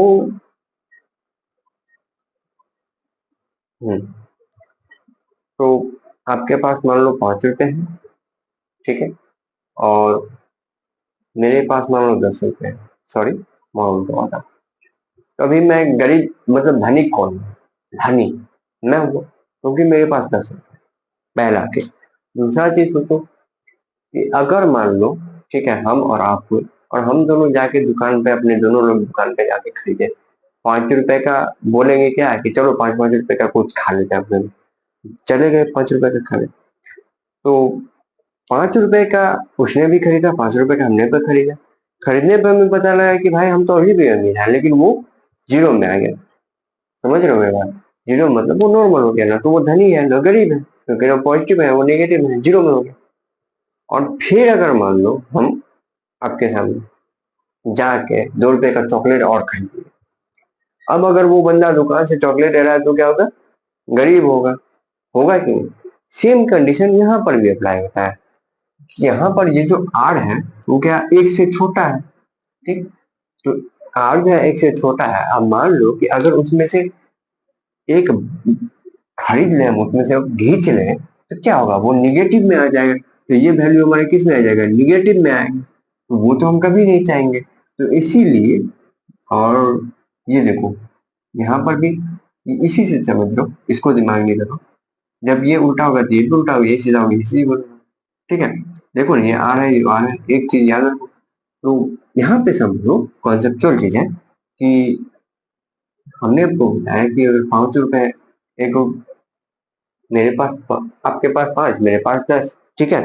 तो आपके पास मान लो 5 रुपए है, ठीक है, और मेरे पास मान लो 10 रुपए है, सॉरी मैं उल्टा बात। तो अभी मैं गरीब मतलब धनी कौन है? धनी मैं हूँ, क्योंकि मेरे पास 10 रुपए। पहला केस। दूसरा चीज सोचो कि अगर मान लो, ठीक है, हम और आप हुए, और हम दोनों जाके दुकान पे, अपने दोनों लोग दुकान पे जाके खरीदे, 5 रुपए का बोलेंगे क्या है कि चलो 5-5 रुपए का कुछ खा लेते हैं अपने, चले गए 5 रुपए का खा ले। तो 5 रुपए का उसने भी खरीदा, 5 रुपए का हमने भी खरीदा। खरीदने पर हमें पता लगा कि भाई हम तो अभी भी अमीर हैं, लेकिन वो जीरो में आ गया। समझ रहे हो मेरी बात? जीरो मतलब वो नॉर्मल हो गया, ना तो वो धनी है ना गरीब है, क्योंकि ना पॉजिटिव है वो नेगेटिव है, जीरो में हो गया। और फिर अगर मान लो हम आपके सामने जाके 2 रुपए का चॉकलेट और खरीद लिया। अब अगर वो बंदा दुकान से चॉकलेट ले रहा है तो क्या होगा? गरीब होगा। होगा कि नहीं? सेम कंडीशन यहाँ पर भी अप्लाई होता है। यहाँ पर ये जो आर है वो क्या एक से छोटा है, ठीक? तो आर जो है एक से छोटा है। अब मान लो कि अगर उसमें से एक खरीद लें, हम उसमें से खींच लें, तो क्या होगा? वो निगेटिव में आ जाएगा। तो ये वैल्यू हमारे किस में आ जाएगा? निगेटिव में आएगा। तो वो तो हम कभी नहीं चाहेंगे। तो इसीलिए, और ये देखो यहाँ पर भी इसी से समझ लो, इसको दिमाग में रखो। जब ये उल्टा होगा तो ये भी उल्टा होगा, ये सीधा होगा ये सीधा होगा। ठीक है, देखो ना, ये आ रहा है ये आ रहा है, एक चीज याद रखो। तो यहाँ पे समझो कॉन्सेप्चुअल चीज है कि हमने आपको बताया कि अगर 5 रुपए एक, मेरे पास आपके पास 5, मेरे पास 10, ठीक है,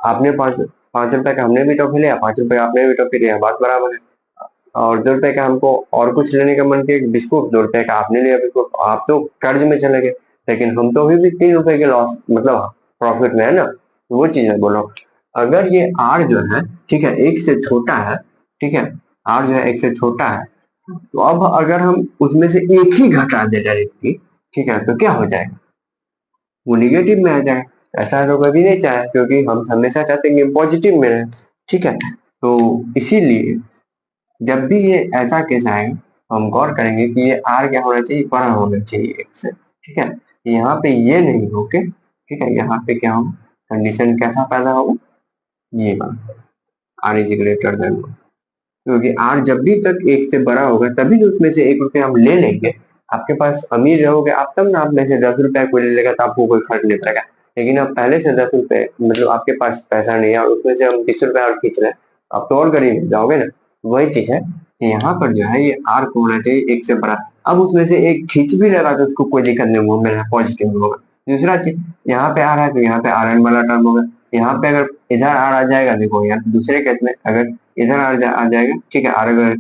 आपने 5 5 रुपए का हमने भी टॉफी लिया, 5 रुपए का आपने भी टॉफी लिया, बात बराबर है। और 2 रुपए का हमको और कुछ लेने का मन किया, बिस्कुट, 2 रुपए का आपने लिया बिस्कुट, आप तो कर्ज में चले गए, लेकिन हम तो अभी भी 3 रुपए के लॉस मतलब प्रॉफिट में है ना। तो वो चीज मैं बोल रहा हूँ। अगर ये आर जो है, ठीक है, एक से छोटा है, ठीक है, आर जो है एक से छोटा है, तो अब अगर हम उसमें से एक ही घटा दे डायरेक्टली, ठीक है, तो क्या हो जाएगा? वो निगेटिव में आ जाए। ऐसा तो कभी नहीं चाहे, क्योंकि हम हमेशा चाहते हैं कि पॉजिटिव में रहे। ठीक है, तो इसीलिए जब भी ये ऐसा केस आए, हम गौर करेंगे कि ये आर क्या होना चाहिए? बड़ा होना चाहिए एक से। ठीक है, यहाँ पे ये नहीं होके, ठीक है, यहाँ पे क्या होगा? कंडीशन कैसा पैदा होगा? ये बात, आर इज ग्रेटर देन, क्योंकि आर जब भी तक एक से बड़ा होगा तभी तो उसमें से 1 रुपये हम ले लेंगे। आपके पास अमीर रहोगे आप तब ना, आप में से 10 रुपए कोई ले लेगा तो आपको कोई फर्क नहीं पड़ेगा। लेकिन अब पहले से 10 रुपए मतलब आपके पास पैसा नहीं है और उसमें से हम 20 रुपए और खींच रहे हैं, आप तो और गरीब हो जाओगे ना। वही चीज है कि यहाँ पर जो है ये आर को होना चाहिए एक से बड़ा। अब उसमें से एक खींच भी लगा तो उसको कोई दिक्कत नहीं होगा, मेरा पॉजिटिव होगा। दूसरा चीज, यहाँ पे आ रहा है तो यहाँ पे आर एन वाला टर्म होगा। यहाँ पे अगर इधर आर आ जाएगा, देखो यहाँ दूसरे केस में अगर इधर आ जाएगा, ठीक है, आर अगर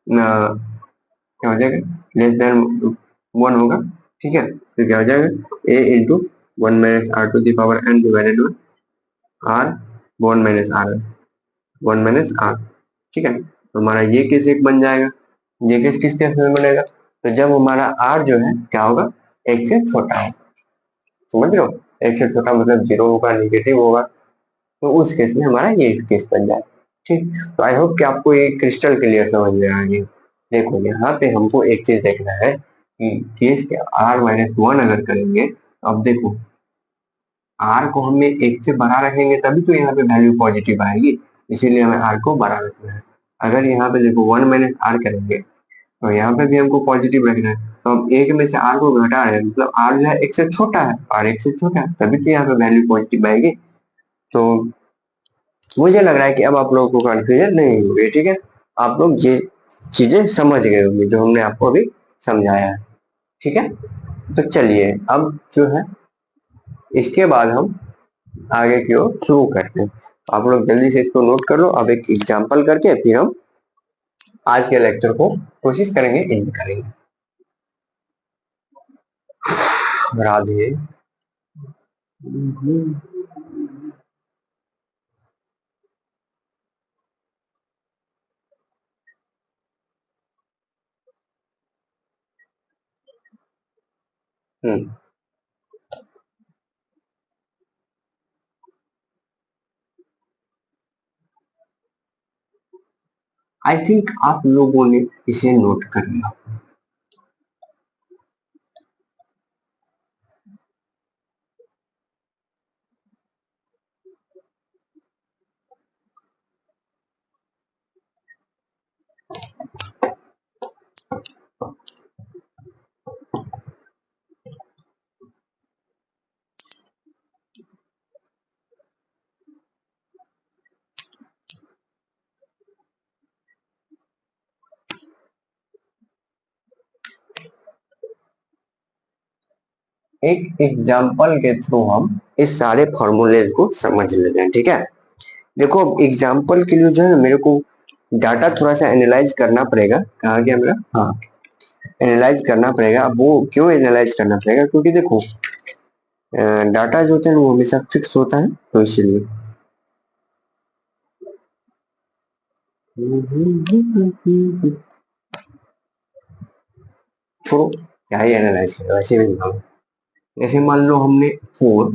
क्या हो जाएगा? लेस देन 1 होगा, ठीक है, तो क्या हो जाएगा? A into 1 - r⁻n divided by r 1 - r 1 - r। ठीक है, तो हमारा ये केस एक बन जाएगा। ये केस किस केस में बनेगा? तो जब हमारा आर जो है क्या होगा? एक से छोटा होगा। समझ रहे हो? एक से छोटा मतलब जीरो होगा, निगेटिव होगा। तो उस केस में हमारा ये केस बन जाए। ठीक, तो आई होप कि आपको ये क्रिस्टल क्लियर समझ में आ गई। देखो यहाँ पे हमको एक चीज देखना है कि केस के r - 1 अगर करेंगे, अब देखो r को हमें एक से बड़ा रखेंगे तभी तो यहाँ पे वैल्यू पॉजिटिव आएगी, इसीलिए हमें r को बड़ा रखना है। अगर यहाँ पे देखो 1 - r करेंगे तो यहाँ पे भी हमको पॉजिटिव रखना है। तो हम एक में से r को घटा रहे हैं, मतलब r जो है एक से छोटा है, r एक से छोटा है, तभी तो यहाँ पे वैल्यू पॉजिटिव आएगी। तो मुझे लग रहा है कि अब आप लोगों को कंफ्यूजन नहीं होगी। ठीक है, आप लोग ये चीजें समझ गए होंगे जो हमने आपको अभी समझाया है। ठीक है, तो चलिए अब जो है इसके बाद हम आगे की ओर शुरू करते हैं। आप लोग जल्दी से इसको नोट कर लो। अब एक एग्जांपल करके फिर हम आज के लेक्चर को कोशिश करेंगे एंड करेंगे। राधे। आई थिंक आप लोगों ने इसे नोट कर लिया। एक एग्जाम्पल के थ्रू हम इस सारे फॉर्मूलेज को समझ लेते हैं, ठीक है। देखो अब एग्जाम्पल के लिए जो है मेरे को डाटा थोड़ा सा एनालाइज करना पड़ेगा। कहाँ गया मेरा, हाँ, एनालाइज करना पड़ेगा। अब वो क्यों एनालाइज करना पड़ेगा, क्योंकि देखो डाटा जो होता है वो हमेशा फिक्स होता है, तो इसीलिए छोड़ो, क्या ही एनालाइज करें, वैसे भी दिखाऊं। जैसे मान लो हमने 4,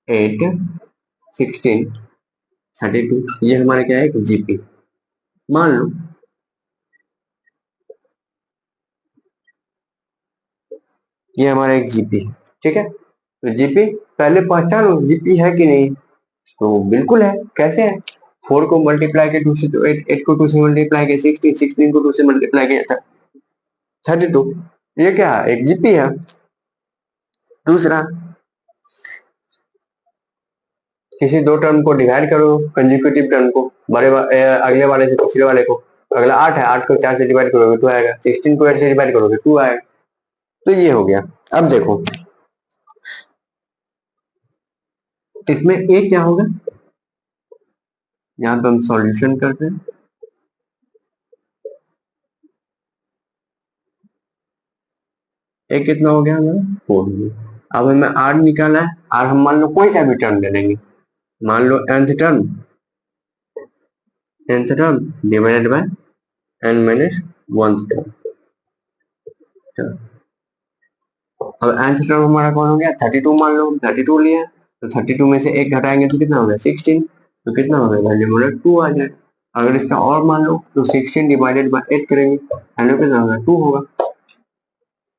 8, 16, 32, ये हमारा क्या है, जीपी मान लो। ये हमारा एक जीपी है, ठीक है। तो जीपी पहले पहचानो जीपी है कि नहीं, तो बिल्कुल है। कैसे है, 4 को मल्टीप्लाई के 2 से, तो 8 को 2 से मल्टीप्लाई के 16, 16 को 2 से मल्टीप्लाई के 32, ये क्या है, एक जीपी है। दूसरा, किसी दो टर्म को डिवाइड करो, कंसेक्यूटिव टर्म को, अगले वाले से तीसरे वाले को। अगला 8 है, 8 को 4 से डिवाइड करोगे 2 आएगा, 16 को 8 से डिवाइड करोगे 2 आएगा। तो ये हो गया। अब देखो इसमें ए क्या होगा, यहाँ पे हम सॉल्यूशन करते हैं। ए कितना हो गया हमारा, 4। अब हमें आर निकालना है। आर हम मान लो कोई सा भी टर्म ले लेंगे, मान लो nth term divided by n minus 1 term. अब nth टर्म हमारा कौन हो गया, 32 मान लो, 32 लिए हैं, तो 32 में से एक घटाएंगे तो कितना हो गया, 16। तो कितना हो गया, वैल्यू हमारा 2 आ जाए। अगर इसका और मान लो तो 16 डिवाइडेड बाय 8 करेंगे, वैल्यू कितना होगा, 2 होगा।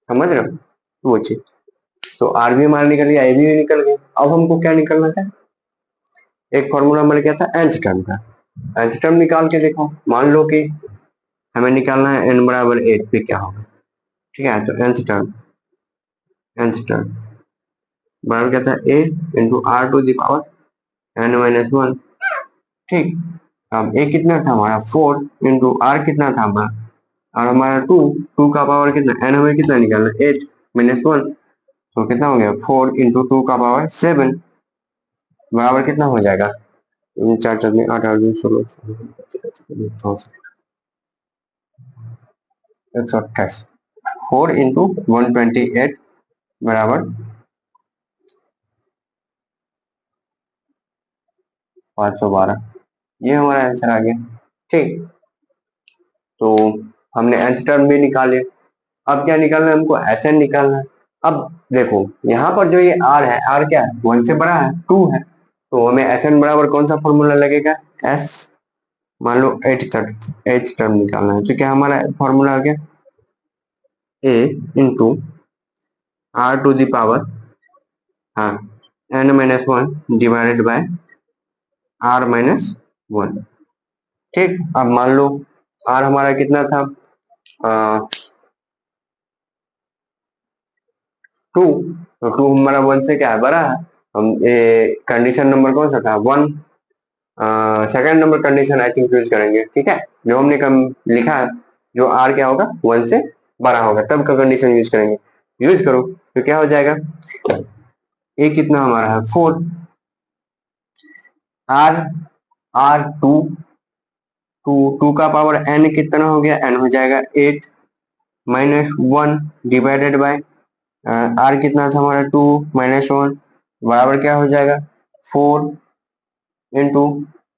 समझ रहे हो, वो चीज। तो आर भी हमारा निकल गया, ए भी निकल गया। अब हमको क्या निकलना था, एक फॉर्मूला हमारे क्या था, nth टर्म का। nth टर्म निकाल के देखो, मान लो कि हमें निकालना है n बराबर 8 पे क्या होगा, ठीक है। तो nth टर्म बराबर क्या था, a into R to the power n minus 1, ठीक। अब a कितना था हमारा, 4 इंटू आर कितना था हमारा, और हमारा 2, 2 का पावर कितना, n हमें कितना निकालना, 8 माइनस 1, तो कितना हो गया, 4 इंटू 2 का पावर 7 बराबर कितना हो जाएगा, 4 4 में 8 8 16, 128। 4 इंटू 128 बराबर 512। ये हमारा आंसर आ गया, ठीक। तो हमने nth टर्म भी निकाले। अब क्या निकालना है हमको, Sn निकालना है। अब देखो यहाँ पर जो ये r है, r क्या है, 1 से बड़ा है, 2 है, तो हमें Sn बराबर कौन सा फॉर्मूला लगेगा, s। मान लो एथ टर्म निकालना है, तो क्या हमारा फॉर्मूला आ गया, a into R to the power, हाँ, n minus 1 divided by r minus 1, ठीक। अब मान लो r हमारा कितना था, 2, तो 2 हमारा 1 से क्या है, बड़ा है। हम ये कंडीशन नंबर कौन सा था, 1, second number condition I think use करेंगे, ठीक है। जो हमने कम लिखा है, जो r क्या होगा, 1 से बड़ा होगा, तब का कंडीशन यूज करेंगे। यूज करो तो क्या हो जाएगा, a कितना हमारा है, 4, r r 2, 2 का पावर n कितना हो गया, n हो जाएगा 8 माइनस 1 डिवाइडेड बाय r कितना था हमारा, 2 माइनस 1 बराबर क्या हो जाएगा, 4 इंटू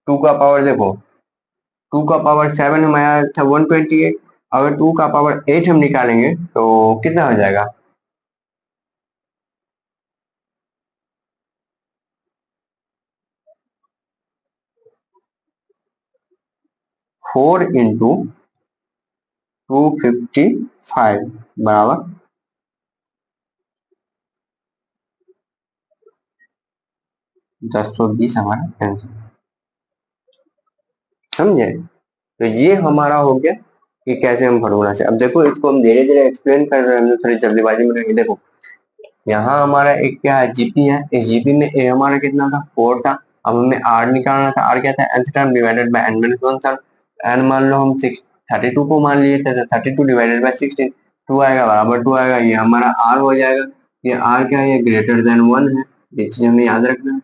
2 का पावर, देखो 2 का पावर 7 हमारा था 128, अगर 2 का पावर 8 हम निकालेंगे तो कितना हो जाएगा, 4 इंटू 255 बराबर 1020 हमारा आंसर। समझे? तो ये हमारा हो गया कि कैसे हम फॉर्मूला से, अब देखो इसको हम धीरे धीरे एक्सप्लेन कर रहे हैं, हमने थोड़ी जल्दीबाजी में नहीं। देखो यहाँ हमारा एक क्या है, जीपी है, इस जीपी में ए हमारा कितना था, 4 था। अब हमें आर निकालना था, आर क्या था, nth term divided by n minus 1 था। n मान लो हम 32 को मान लिए थे, तो 32 डिवाइडेड बाय 16 2 आएगा बराबर 2 आएगा, ये हमारा आर हो जाएगा। ये आर क्या है, ये ग्रेटर देन 1 है, ये चीज हमें याद रखना है।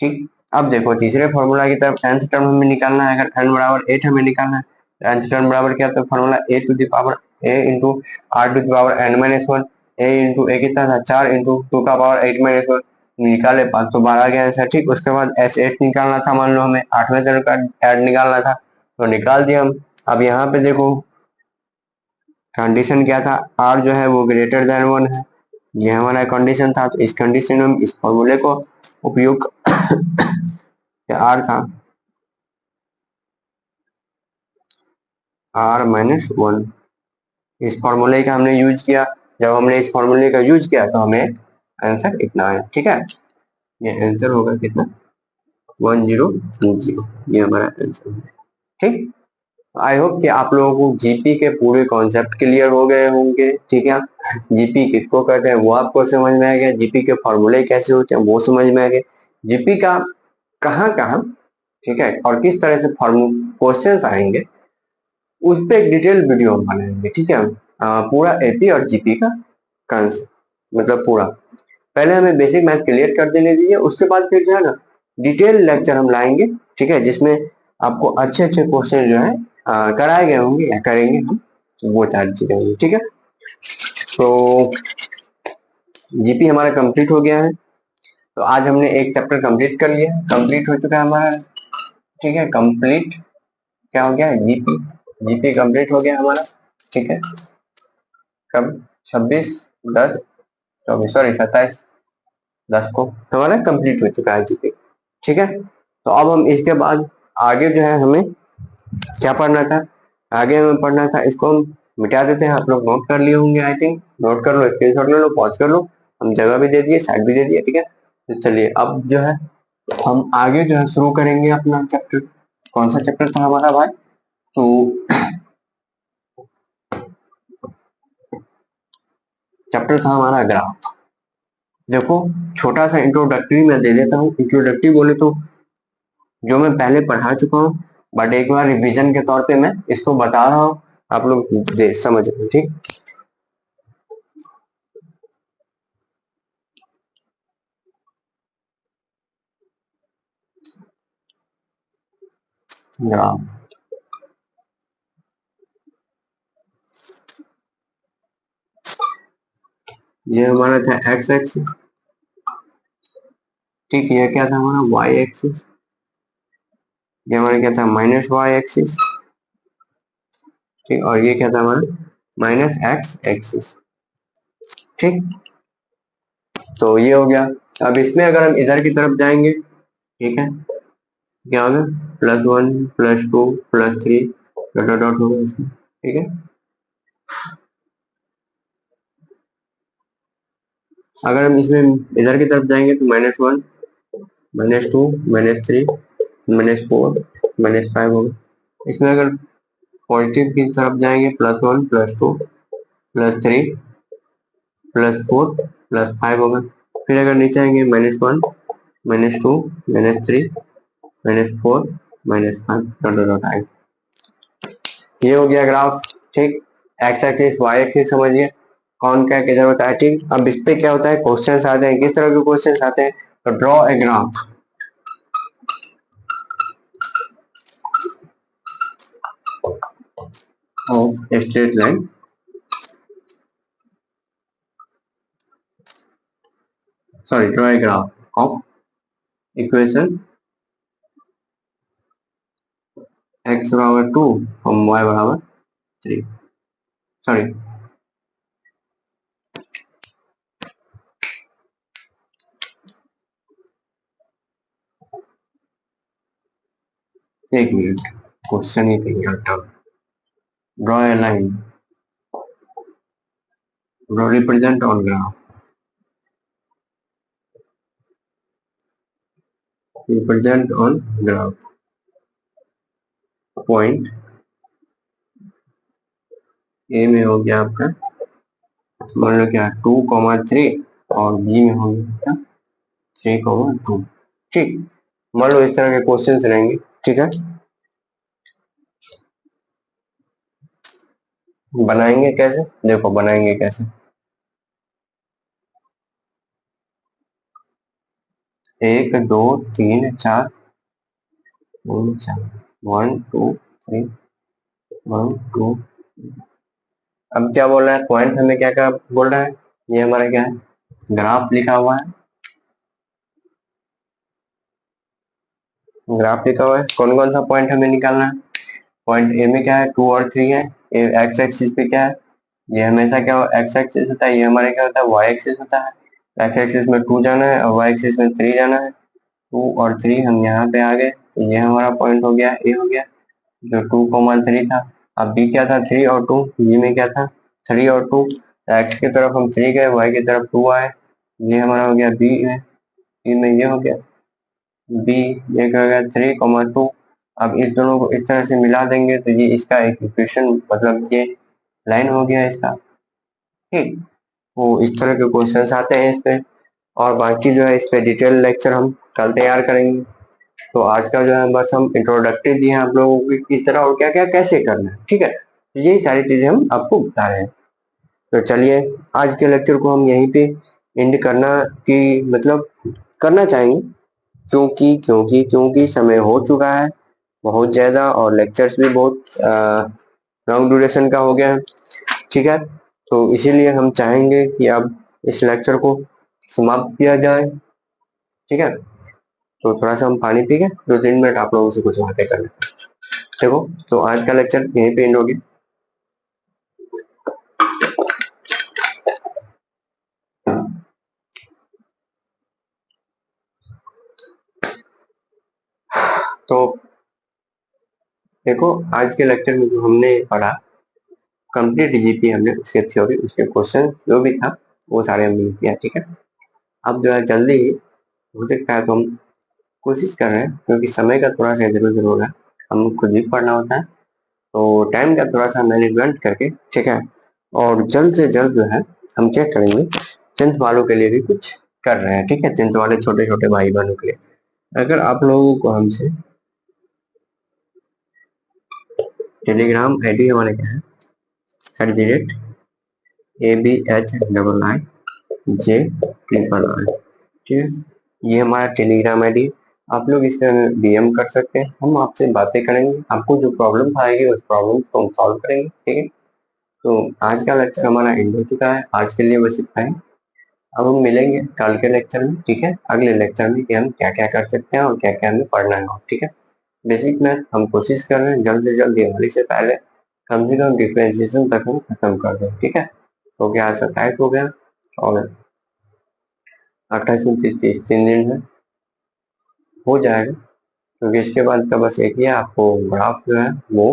ठीक, अब देखो तीसरे फॉर्मूला की तरफ nth टर्म हमें निकालना है, अगर n बराबर 8 हमें निकालना है, तो nth टर्म बराबर क्या था, formula a to the power a into R to the power n minus 1, a into a कितना था 4 इंटू 2 का पावर 8 माइनस 1, निकाले 512 गया आंसर। ठीक, उसके बाद S8 निकालना था, मान लो हमें 8वें टर्म का ऐड निकालना था, तो निकाल दिया हम। अब यहाँ पे देखो कंडीशन क्या था, r जो है वो ग्रेटर देन 1 है, ये हमारा कंडीशन था। तो इस कंडीशन में हम इस फॉर्मूले को उपयोग r था r माइनस 1, इस फॉर्मूले का हमने यूज किया। जब हमने इस फॉर्मूले का यूज किया तो हमें आंसर इतना आया। ठीक है, ये आंसर होगा कितना, 1020, ये हमारा आंसर है। ठीक, आई होप कि आप लोगों को जीपी के पूरे कॉन्सेप्ट क्लियर हो गए होंगे। ठीक है, जीपी किसको कहते हैं वो आपको समझ में आ गया, जीपी के फॉर्मूले कैसे होते हैं वो समझ में आ गया, जीपी का कहाँ कहाँ, ठीक है, और किस तरह से क्वेश्चन आएंगे उस पर एक डिटेल वीडियो हम बनाएंगे। ठीक है, पूरा एपी और जीपी का कंसेप्ट, मतलब पूरा पहले हमें बेसिक मैथ क्लियर कर देने दीजिए, उसके बाद फिर जो है ना डिटेल लेक्चर हम लाएंगे। ठीक है, जिसमें आपको अच्छे अच्छे क्वेश्चन जो है कराए गए होंगे या करेंगे हम, वो चार चीजें होंगी। ठीक है, तो जीपी हमारा कंप्लीट हो गया है। तो आज हमने एक चैप्टर कंप्लीट कर लिया, कंप्लीट हो चुका है हमारा। ठीक है, कंप्लीट क्या हो गया है, जीपी, जीपी कंप्लीट हो गया हमारा। ठीक है, कब, 26/10/24, सॉरी 27/10 को हमारा कंप्लीट हो चुका है जीपी। ठीक है, तो अब हम इसके बाद आगे जो है हमें क्या पढ़ना था, आगे हमें पढ़ना था, इसको हम मिटा देते हैं। आप लोग नोट कर लिए होंगे, आई थिंक नोट कर लो, स्क्रीनशॉट ले लो, पॉज कर लो, हम जगह भी दे दिए, साइड भी दे दिए। ठीक है, तो चलिए अब जो है हम आगे जो है शुरू करेंगे अपना चैप्टर। कौन सा चैप्टर था हमारा भाई, तो चैप्टर था हमारा ग्राफ। देखो छोटा सा इंट्रोडक्टरी मैं दे देता हूँ, इंट्रोडक्टरी बोले तो जो मैं पहले पढ़ा चुका हूँ, बट एक बार रिवीजन के तौर पे मैं इसको बता रहा हूँ, आप लोग समझ रहे। ठीक, ग्राफ, ये हमारा था एक्स एक्सिस। ठीक, ये क्या था हमारा वाई एक्सिस, ये हमारा क्या था माइनस वाई एक्सिस। ठीक, और ये क्या था हमारा माइनस एक्स एक्सिस। ठीक, तो ये हो गया। अब इसमें अगर हम इधर की तरफ जाएंगे, ठीक है, क्या होगा, +1 +2 +3 डॉट डॉट डॉट होगा इसमें। ठीक है, अगर हम इसमें इधर की तरफ जाएंगे तो -1 -2 -3 -4 -5 होगा। इसमें अगर पॉजिटिव की तरफ जाएंगे, +1 +2 +3 +4 +5 होगा। फिर अगर नीचे आएंगे -1 -2 -3 -4 -5 डॉट डॉट डॉट आएगा। ये हो गया ग्राफ। ठीक, एक्स एक्सिस वाई एक्सिस समझिए कौन क्या किधर होता है। ठीक, अब इस पे क्या होता है, क्वेश्चंस आते हैं, किस तरह के क्वेश्चंस आते हैं, तो draw a graph of a straight line, sorry draw a graph of equation x बराबर 2 और y बराबर 3, सॉरी एक मिनट, क्वेश्चन ही नहीं आता। Draw a line, draw represent on graph, represent on graph point A में हो गया आपका मान लो क्या 2,3 और बी में हो गया 3,2। ठीक, मान लो इस तरह के क्वेश्चन रहेंगे। ठीक है, बनाएंगे कैसे, देखो बनाएंगे कैसे। 1 2 3 4 1 2 3 1 2। अब क्या बोल रहा है पॉइंट, हमें क्या क्या बोल रहा है, ये हमारा क्या है ग्राफ लिखा हुआ है, ग्राफ लिखा हुआ है। कौन कौन सा पॉइंट हमें निकालना है, पॉइंट ए में क्या है 2 और 3 है, एक्स एक्सिस पे क्या है, ये हमेशा क्या एक्स एक्सिस होता है, ये हमारे क्या होता है वाई एक्सिस होता है। एक्स एक्सिस में 2 जाना है और वाई एक्सिस में 3 जाना है। 2 और 3 हम यहाँ पे आ गए, तो ये हमारा पॉइंट हो गया, ए हो गया जो 2,3 था। अब बी क्या था 3 और 2, बी में क्या था 3 और 2, एक्स की तरफ हम 3 गए, वाई की तरफ 2 आए, ये हमारा हो गया बी में, बी में ये हो गया बी, ये क्या हो गया 3,2। अब इस दोनों को इस तरह से मिला देंगे तो ये इसका एक इक्वेशन मतलब ये लाइन हो गया इसका। ठीक, वो इस तरह के क्वेश्चंस आते हैं इस पे, और बाकी जो है इस पे डिटेल लेक्चर हम कल तैयार करेंगे। तो आज का जो है बस हम इंट्रोडक्टरी दिए हैं आप लोगों को किस तरह और क्या क्या कैसे करना है। ठीक है, तो यही सारी चीजें हम आपको बता रहे हैं। तो चलिए आज के लेक्चर को हम यहीं पे एंड करना की मतलब करना चाहेंगे, क्योंकि क्योंकि क्योंकि समय हो चुका है बहुत ज्यादा और लेक्चर्स भी बहुत लॉन्ग ड्यूरेशन का हो गया है। ठीक है, तो इसीलिए हम चाहेंगे कि अब इस लेक्चर को समाप्त किया जाए। ठीक है, तो थोड़ा सा हम पानी पी के 2-3 मिनट आप लोगों से कुछ बातें कर लेते हैं। देखो, तो आज का लेक्चर यहीं पे एंड होगी। तो देखो आज के लेक्चर में जो हमने पढ़ा कंप्लीट जीपी, हमने उसके थ्योरी उसके क्वेश्चन जो भी था वो सारे हमने किया। ठीक है, अब जो है जल्दी ही हो सकता है तो हम कोशिश कर रहे हैं, क्योंकि समय का थोड़ा सा इधर उधर होगा, हम खुद भी पढ़ना होता है तो टाइम का थोड़ा सा मैनेजमेंट करके। ठीक है, और जल्द से जल्द जो है हम क्या करेंगे 10th वालों के लिए भी कुछ कर रहे हैं। ठीक है, 10th वाले छोटे छोटे भाई बहनों के लिए अगर आप लोगों को हमसे टेलीग्राम आईडी हमारे क्या है @ABHIIJ ठीक है, ये हमारा टेलीग्राम आईडी। आप लोग इस पर डीएम कर सकते हैं, हम आपसे बातें करेंगे, आपको जो प्रॉब्लम आएगी उस प्रॉब्लम को हम सॉल्व करेंगे। ठीक है, तो आज का लेक्चर हमारा एंड हो चुका है, आज के लिए बस इतना ही। अब हम मिलेंगे कल के लेक्चर में। ठीक है, अगले लेक्चर में कि हम क्या क्या कर सकते हैं और क्या क्या हमें पढ़ना है। ठीक है, बेसिक मैथ हम कोशिश कर रहे हैं जल्द से जल्द दिवाली से पहले कम से कम डिफरेंशिएशन तक हम खत्म कर दें। ठीक है, तो क्या आज 27 हो गया और 28 29 30 3 दिन है, हो जाएगा। क्योंकि इसके बाद का बस एक ही है, आपको ग्राफ जो है वो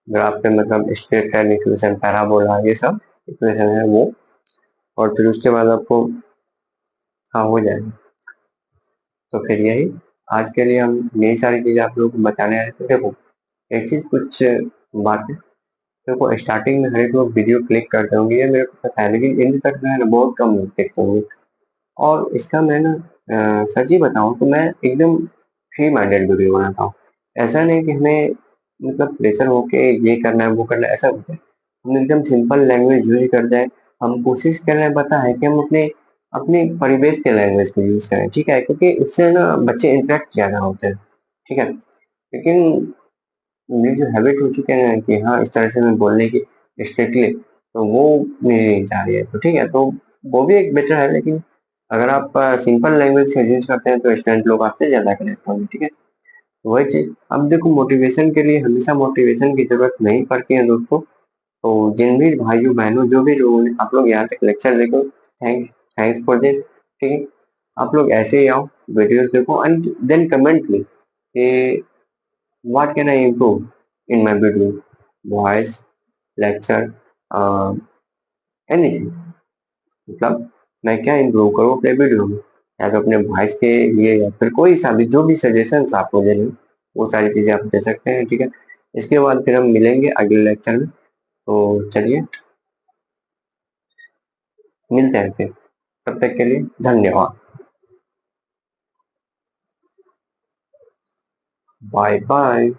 ग्राफ पे मतलब स्ट्रेट लाइन इक्वेशन पैराबोला ये सब इक्वेशन है वो, और फिर उसके बाद आपको हाँ हो जाएगा। तो फिर यही आज के लिए हम यही सारी चीजें आप लोगों को बताने आए थे। देखो एक चीज कुछ बातें, देखो स्टार्टिंग में हर एक लोग वीडियो क्लिक करते होंगे ये मेरे को पता है, लेकिन एंड तक जो है ना बहुत कम लोग देखते होंगे। और इसका मैं ना सच ही बताऊं तो मैं एकदम फ्री माइंडेड वीडियो बनाता हूँ। ऐसा नहीं कि हमें मतलब प्रेशर होके ये करना है वो करना है, ऐसा होता है हम एकदम सिंपल लैंग्वेज यूज करते हैं। हम कोशिश कर रहे हैं पता है कि हम अपने अपने परिवेश के लैंग्वेज को यूज करें। ठीक है, क्योंकि उससे ना बच्चे इंटरेक्ट ज्यादा होते हैं। ठीक है, लेकिन मेरी जो हैबिट हो चुकी है ना कि हाँ इस तरह से मैं बोलने की स्ट्रिक्टली, तो वो मेरी नहीं जा रही है। तो ठीक है, तो वो भी एक बेटर है, लेकिन अगर आप सिंपल लैंग्वेज का यूज करते हैं तो स्टूडेंट लोग आपसे ज्यादा कनेक्ट होंगे। ठीक है, तो वही चीज अब देखो मोटिवेशन के लिए हमेशा मोटिवेशन की जरूरत नहीं पड़ती है दोस्तों। तो जिन भी भाइयों बहनों जो भी लोगों ने आप लोग यहाँ तक लेक्चर देखो, थैंक्स फॉर दिस। ठीक है, आप लोग ऐसे ही आओ वीडियोस देखो and then comment me what can I improve in my video, voice, lecture, anything. मतलब मैं क्या इम्प्रूव करूँ अपने वीडियो में, या तो अपने वॉइस के लिए या फिर कोई सा भी जो भी सजेशंस आपको देने हो, वो सारी चीजें आप दे सकते हैं। ठीक है, इसके बाद फिर हम मिलेंगे अगले लेक्चर में। तो चलिए मिलते हैं फिर, तब तक के लिए धन्यवाद। Bye bye.